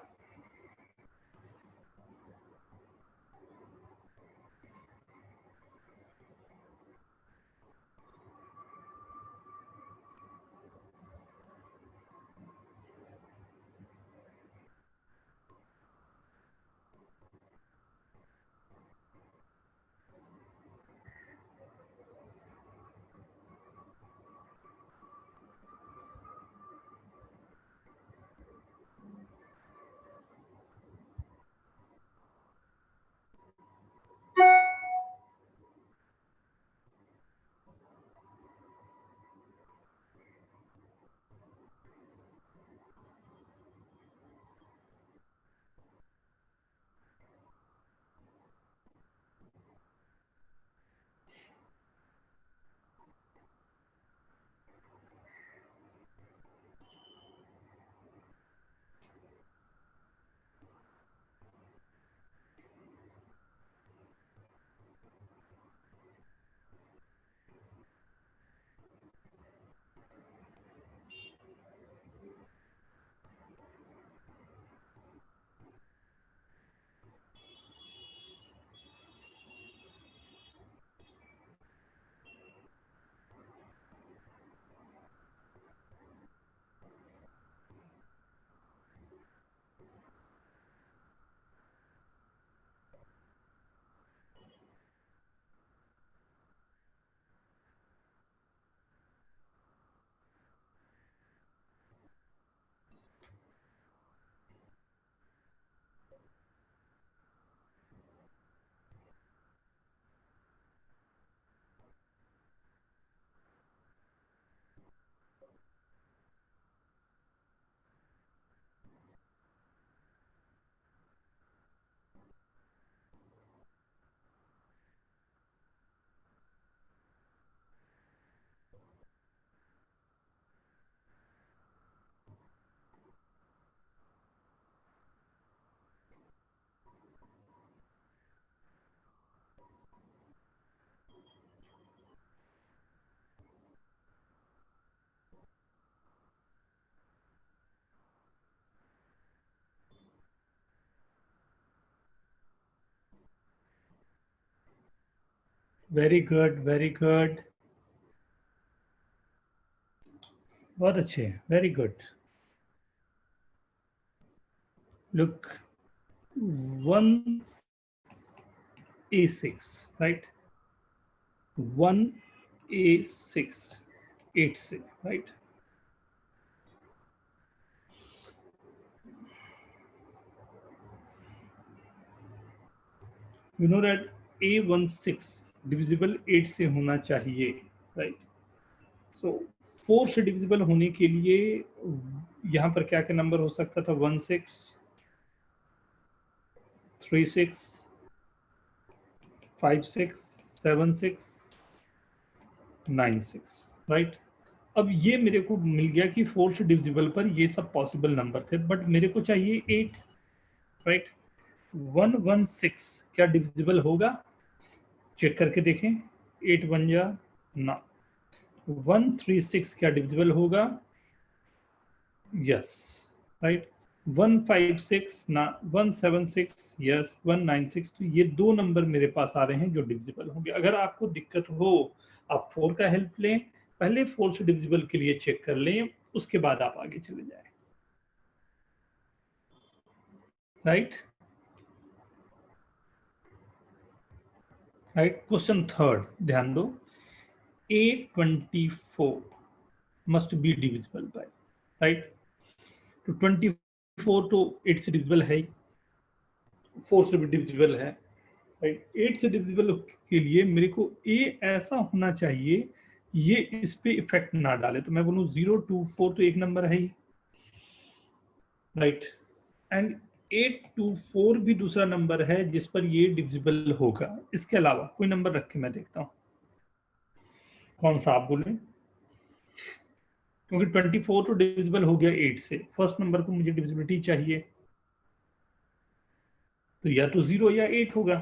Very good, very good. बहुत अच्छे, very good. Look, 1a6, right? 1a6, 8, right? You know that A16 divisible 8 से होना चाहिए, राइट। सो 4 से डिविजिबल होने के लिए यहाँ पर क्या क्या नंबर हो सकता था? 16, 36, 56, 76, 96, राइट। अब ये मेरे को मिल गया कि 4 से डिविजिबल पर ये सब पॉसिबल नंबर थे, बट मेरे को चाहिए 8, राइट। 116 क्या डिविजिबल होगा? चेक करके देखें। 8 बन जा ना। 136 क्या डिविजिबल होगा? Yes, right. 156 ना। 176 यस। 196, तो ये दो नंबर मेरे पास आ रहे हैं जो डिविजिबल होंगे। अगर आपको दिक्कत हो, आप 4 का हेल्प लें, पहले 4 से डिविजिबल के लिए चेक कर लें, उसके बाद आप आगे चले जाएं, राइट। राइट, क्वेश्चन थर्ड ध्यान दो। A24 must be divisible bye, right. तो 24 तो 8 से डिविजिबल है, 4 से भी डिविजिबल है, राइट। 8 से डिविजिबल के लिए मेरे को A ऐसा होना चाहिए ये इस पे इफेक्ट ना डाले। तो मैं बोलूँ 024 तो एक नंबर है ही, राइट। एंड 824 भी दूसरा नंबर है जिस पर ये डिविजिबल होगा। इसके अलावा कोई नंबर रख के मैं देखता हूँ कौन सा आप बोले, क्योंकि 24 तो डिविजिबल हो गया 8 से। फर्स्ट नंबर को मुझे डिविजिबिलिटी चाहिए, तो या तो 0 या 8 होगा।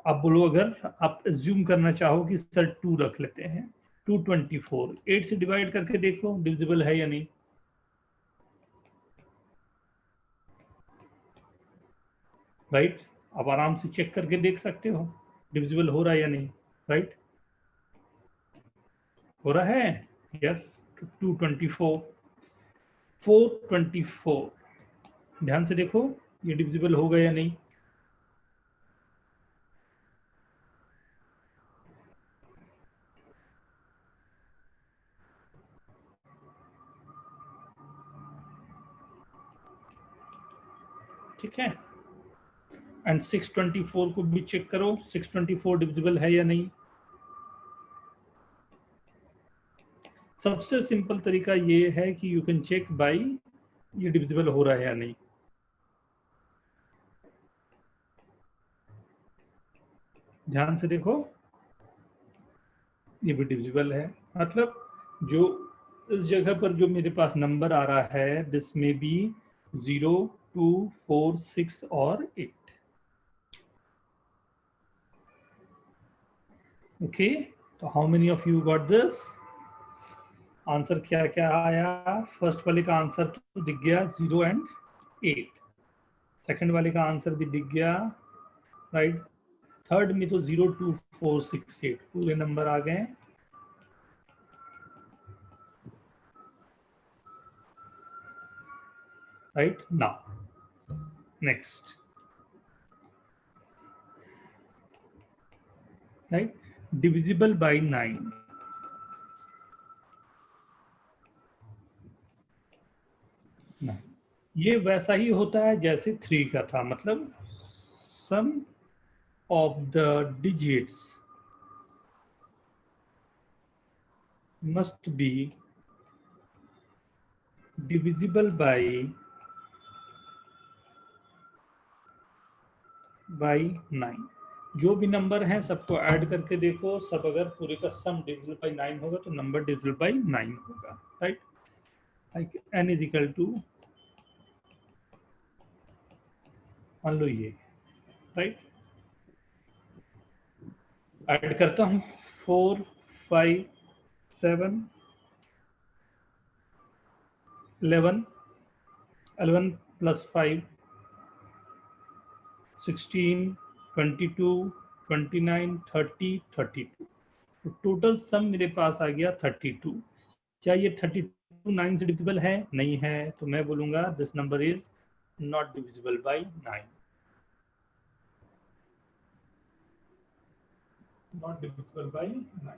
आप बोलो, अगर आप एज्यूम करना चाहो कि सर 2 रख लेते हैं, 224 8 से डिवाइड करके देख लो डिविजिबल है या नहीं, राइट। आप आराम से चेक करके देख सकते हो डिविजिबल हो रहा है या नहीं, राइट। हो रहा है, यस। 224, 424, ध्यान से देखो ये डिविजिबल होगा या नहीं। ठीक है। एंड 624 को भी चेक करो, 624 डिविजिबल है या नहीं। सबसे सिंपल तरीका ये है कि यू कैन चेक बाय ये डिविजिबल हो रहा है या नहीं। ध्यान से देखो, ये भी डिविजिबल है। मतलब जो इस जगह पर जो मेरे पास नंबर आ रहा है, दिस में बी 0, 2, 4, 6 और 8। ओके, तो how many of you got this? Answer क्या क्या आया? फर्स्ट वाले का आंसर तो दिख गया 0 एंड 8। सेकंड वाले का आंसर भी दिख गया, राइट। थर्ड में तो 0, 2, 4, 6, 8 पूरे नंबर आ गए, right. Now next, right, divisible by 9। ये वैसा ही होता है जैसे 3 का था, मतलब sum of the digits must be divisible by 9। जो भी नंबर हैं सबको ऐड करके देखो, सब अगर पूरे का सम डिविजिबल बाय 9 होगा तो नंबर डिविजिबल बाय 9 होगा, right. Like n is equal to, मान लो ये, राइट। ऐड करता हूँ 4, 5, 7, 11, 11 प्लस 5, 16, 22, 29, 30, 32। तो टोटल सम मेरे पास आ गया 32। क्या ये 32 9 से डिविजिबल है? नहीं है, तो मैं बोलूंगा this number is not divisible by 9, not divisible by 9।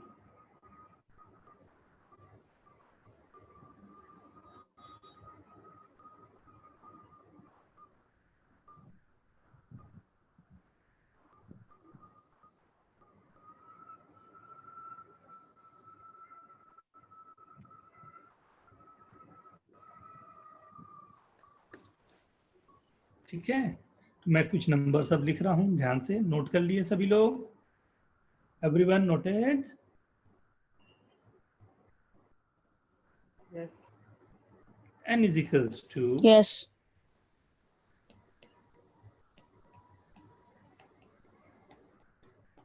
ठीक है, तो मैं कुछ नंबर सब लिख रहा हूं, ध्यान से नोट कर लिए सभी लोग? Everyone noted? Yes. n is equals to Yes.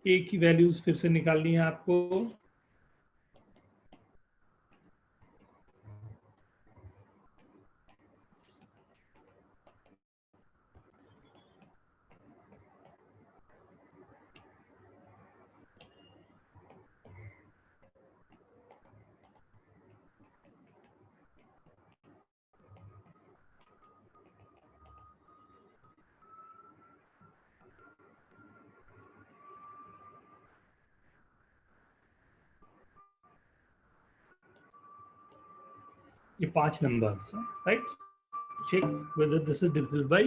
a की वैल्यूज फिर से निकालनी है आपको। ये 5 numbers, right? Check whether this is divisible by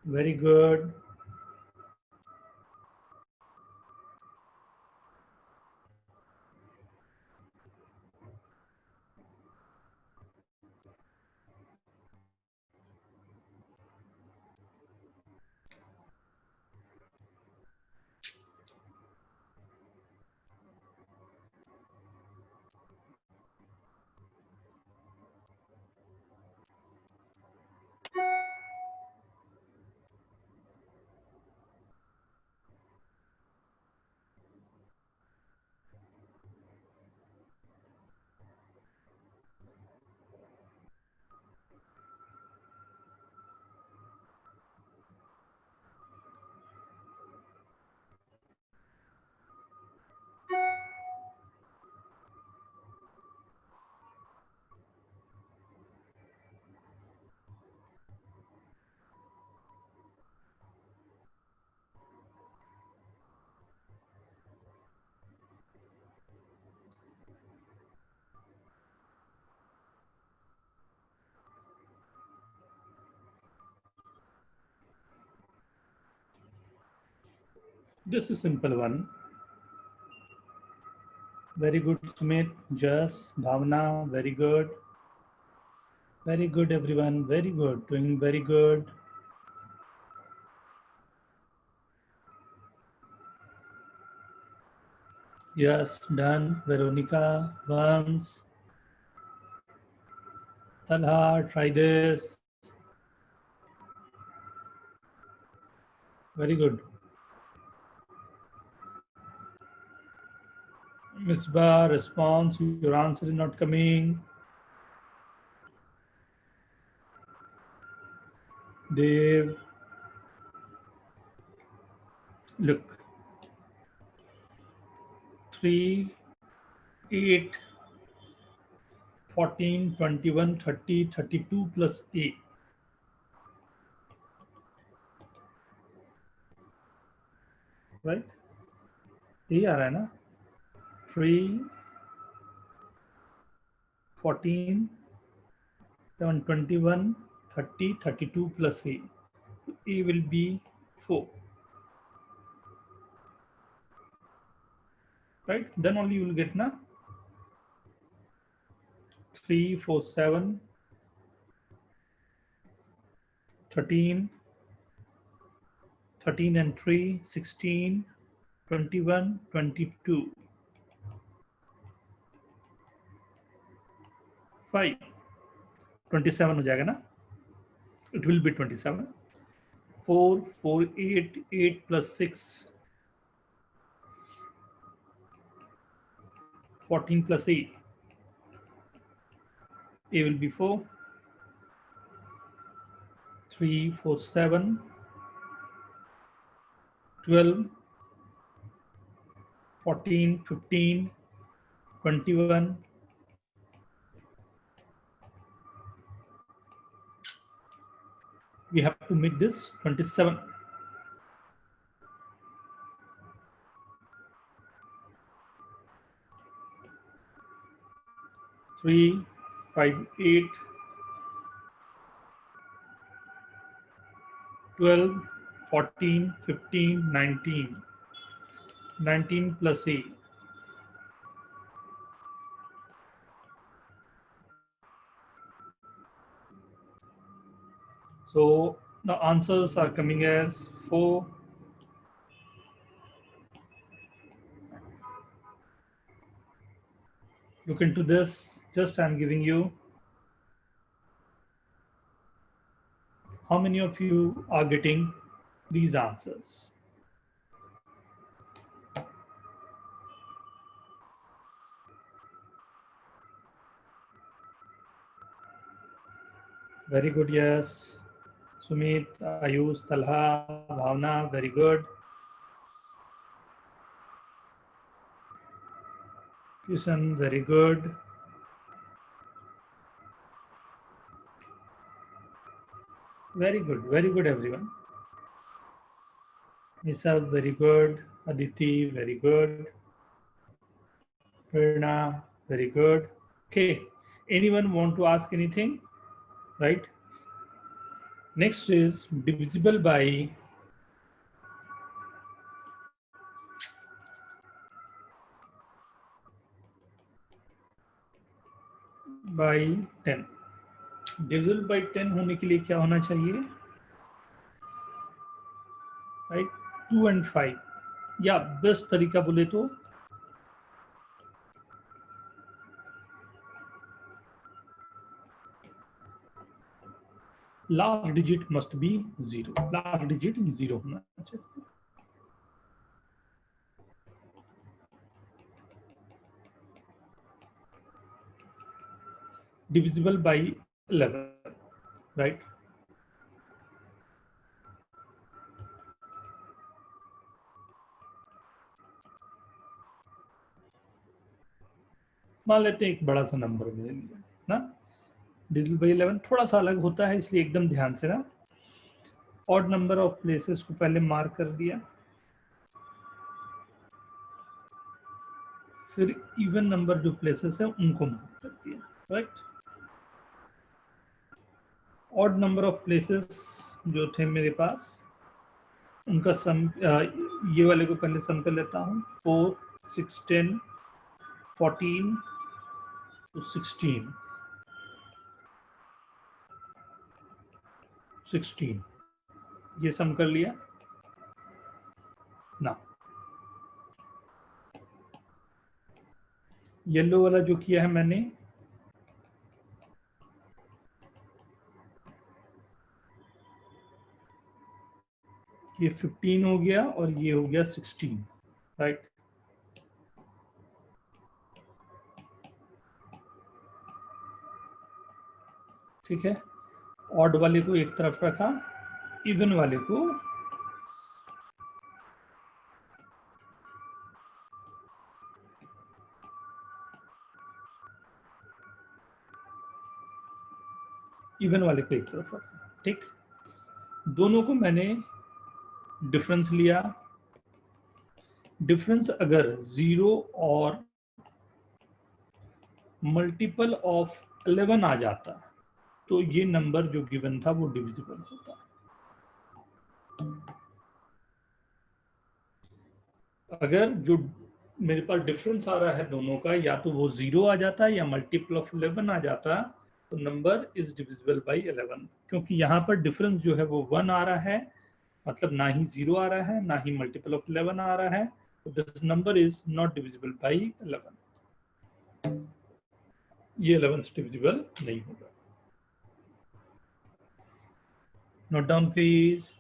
Very good. This is simple one. Very good, Sumit. Just Bhavna. Very good. Very good, everyone. Very good. Doing very good. Yes, done. Veronica, once. Talha, try this. Very good. Misbah, response. Your answer is not coming. Dev. Look. 3, 8, 14, 21, 30, 32 plus 8. Right? ये आ रहा है ना? 3, 14, 7, 21, 30, 32 plus A. A will be 4. Right? Then only you will get na 3, 4, 7, 13, 13 and 3, 16, 21, 22. 5. 27 हो जाएगा ना? It will be 27. 4, 4, 8, 8 plus 6. 14 plus 8. A will be 4. 3, 4, 7, 12, 14, 15, 21. We have to make this 27. 3, 5, 8, 12, 14, 15, 19. 19 plus 8. So the answers are coming as 4. Look into this. Just I'm giving you. How many of you are getting these answers? Very good, yes. Sumit, Ayush, Talha, Bhavna, very good. Kishan, very good. Very good everyone. Nisab, very good. Aditi, very good. Prerna, very good. Okay, anyone want to ask anything? Right? Next is divisible by 10. Divisible by 10 होने के लिए क्या होना चाहिए, right? 2 and 5, या best तरीका बोले तो last digit must be 0, last digit 0 होना चाहिए. Divisible by 11, right? मान लेते हैं एक बड़ा सा नंबर ले लिया ना, डिविजिबल बाई 11 थोड़ा सा अलग होता है, इसलिए एकदम ध्यान से ना. ऑड नंबर ऑफ प्लेसेस को पहले मार्क कर दिया, फिर इवन नंबर जो प्लेसेस है उनको मार्क कर दिया, right? Odd number of places जो थे मेरे पास उनका सम, ये वाले को पहले सम कर लेता हूँ. 4, 6, 10, 14 to 16, 16 ये सम कर लिया ना. येलो वाला जो किया है मैंने, ये 15 हो गया और ये हो गया 16, राइट? ठीक है. ऑड वाले को एक तरफ रखा, इवन वाले को एक तरफ रखा. ठीक, दोनों को मैंने डिफरेंस लिया. डिफरेंस अगर 0 और मल्टीपल ऑफ 11 आ जाता तो ये नंबर जो गिवन था वो डिविजिबल होता. अगर जो मेरे पास डिफरेंस आ रहा है दोनों का, या तो वो 0 आ जाता या मल्टीपल ऑफ 11 आ जाता, तो नंबर इज डिविजिबल बाई 11. क्योंकि यहाँ पर डिफरेंस जो है वो 1 आ रहा है, मतलब ना ही 0 आ रहा है ना ही मल्टीपल ऑफ 11 आ रहा है, तो this number is not divisible by 11. ये 11 से डिविजिबल नहीं होगा. Note down please.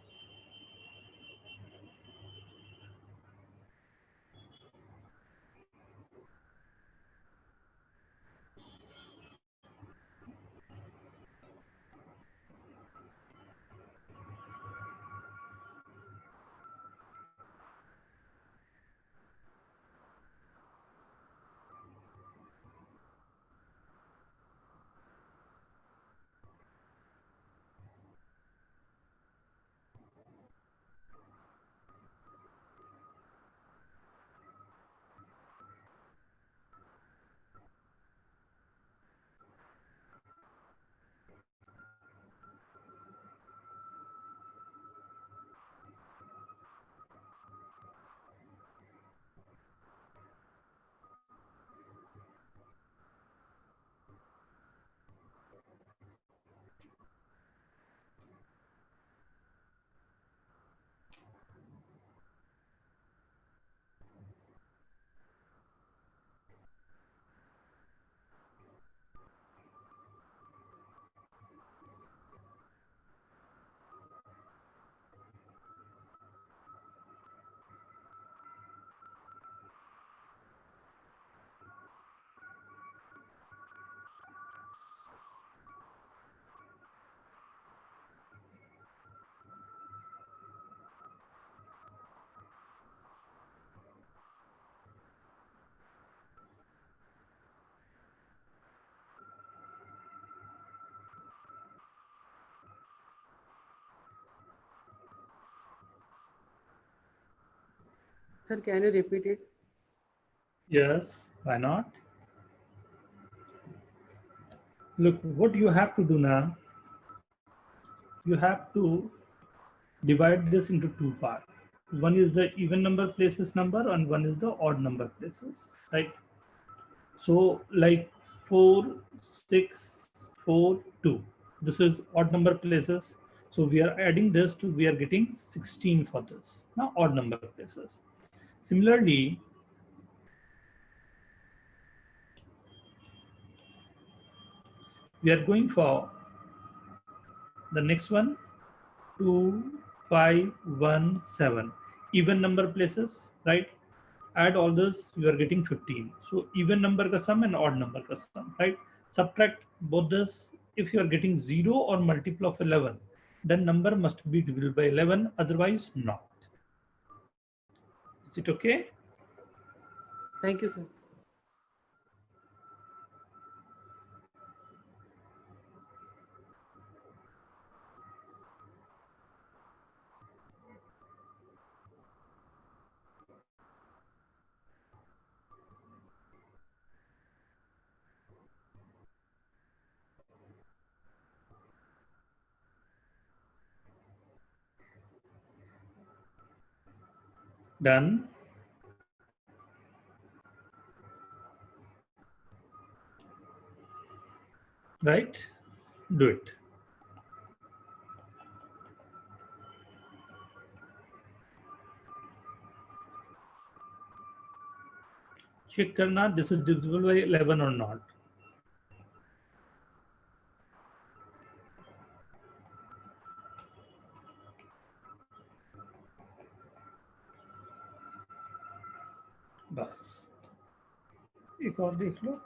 Sir, can you repeat it? Yes, why not? Look, what you have to do now, you have to divide this into two parts. One is the even number places number and one is the odd number places, right? So like 4, 6, 4, 2. This is odd number places. So we are adding this to, we are getting 16 for this. Now odd number places. Similarly, we are going for the next one, 2, 5, 1, 7. Even number places, right? Add all this, you are getting 15. So even number ka sum and odd number ka sum, right? Subtract both this. If you are getting 0 or multiple of 11, then number must be divided by 11, otherwise not. Is it okay? Thank you, sir. Done. Right? Do it. Check karna, this is divisible by 11 or not. बस एक और देख लो.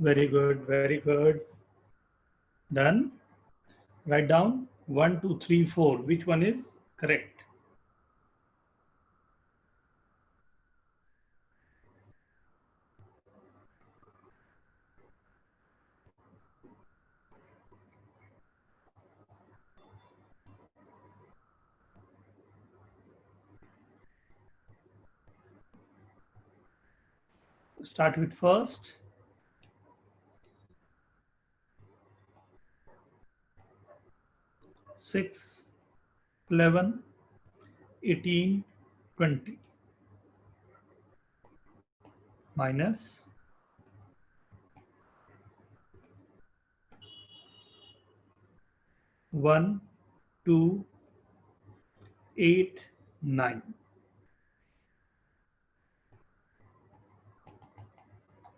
Very good, very good. Done. Write down 1, 2, 3, 4. Which one is correct? start with first. Six, 11, 18, 20 minus 1, 2, 8, 9,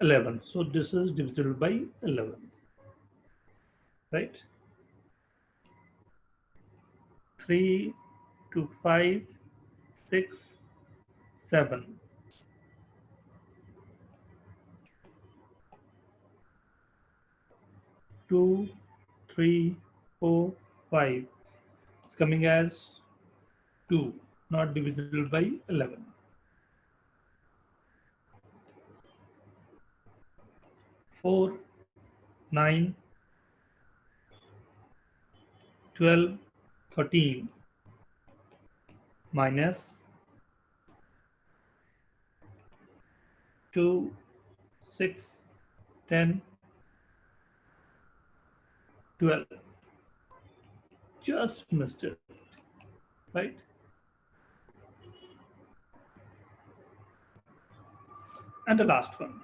11. So this is divisible by 11, right? 3 to 5, 6, 7. 2, 3, 4, 5. It's coming as 2, not divisible by 11. 4, 9, 12, 13 minus 2, 6, 10, 12. Just missed it, right? And the last one.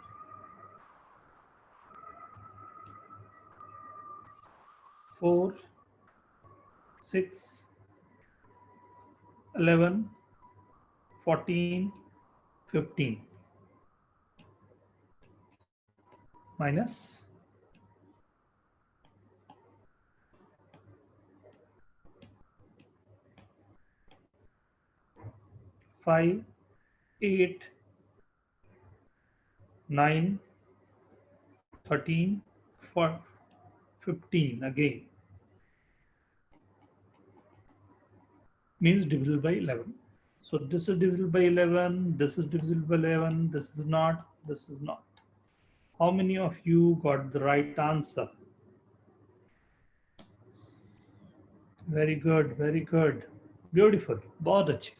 4, 6, 11, 14, 15 minus 5, 8, 9, 13, 15 again. Means divisible by 11. So this is divisible by 11, this is divisible by 11, this is not, this is not. How many of you got the right answer? Very good, very good. Beautiful. बहुत अच्छे.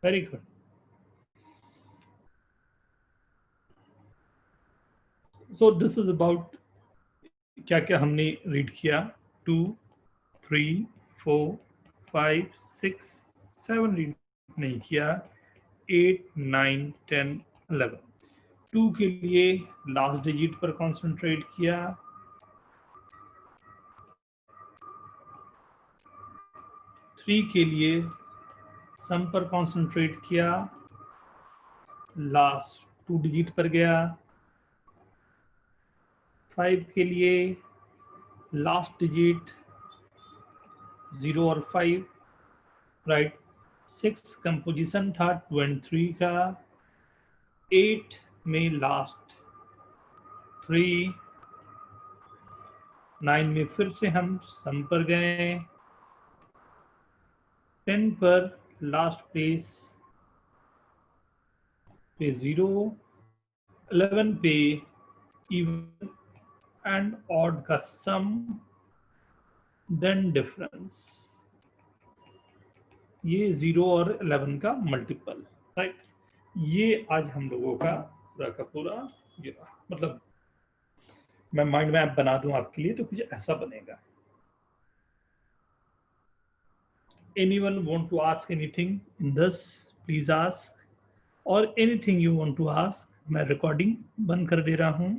Very good. So this is about क्या क्या हमने read किया. 2, 3, 4, 5, 6, 7 read नहीं किया. 8, 9, 10, 11. 2 के लिए लास्ट डिजिट पर कॉन्सेंट्रेट किया. 3 के लिए सम पर कॉन्सेंट्रेट किया, लास्ट 2 डिजिट पर गया. 5 के लिए लास्ट डिजिट 0 और 5, राइट. 6 कंपोजिशन था 2 and 3 का. 8 में लास्ट 3. 9 में फिर से हम सम पर गए. 10 पर लास्ट प्लेस पे 0. 11 पे इवन एंड ऑड का सम, देन डिफरेंस. ये 0 और 11 का मल्टीपल, राइट. ये आज हम लोगों का पूरा ये रहा. मतलब मैं माइंड मैप बना दूं आपके लिए तो कुछ ऐसा बनेगा. Anyone want to ask anything in this? Please ask. Or anything you want to ask. मैं रिकॉर्डिंग बंद कर दे रहा हूं.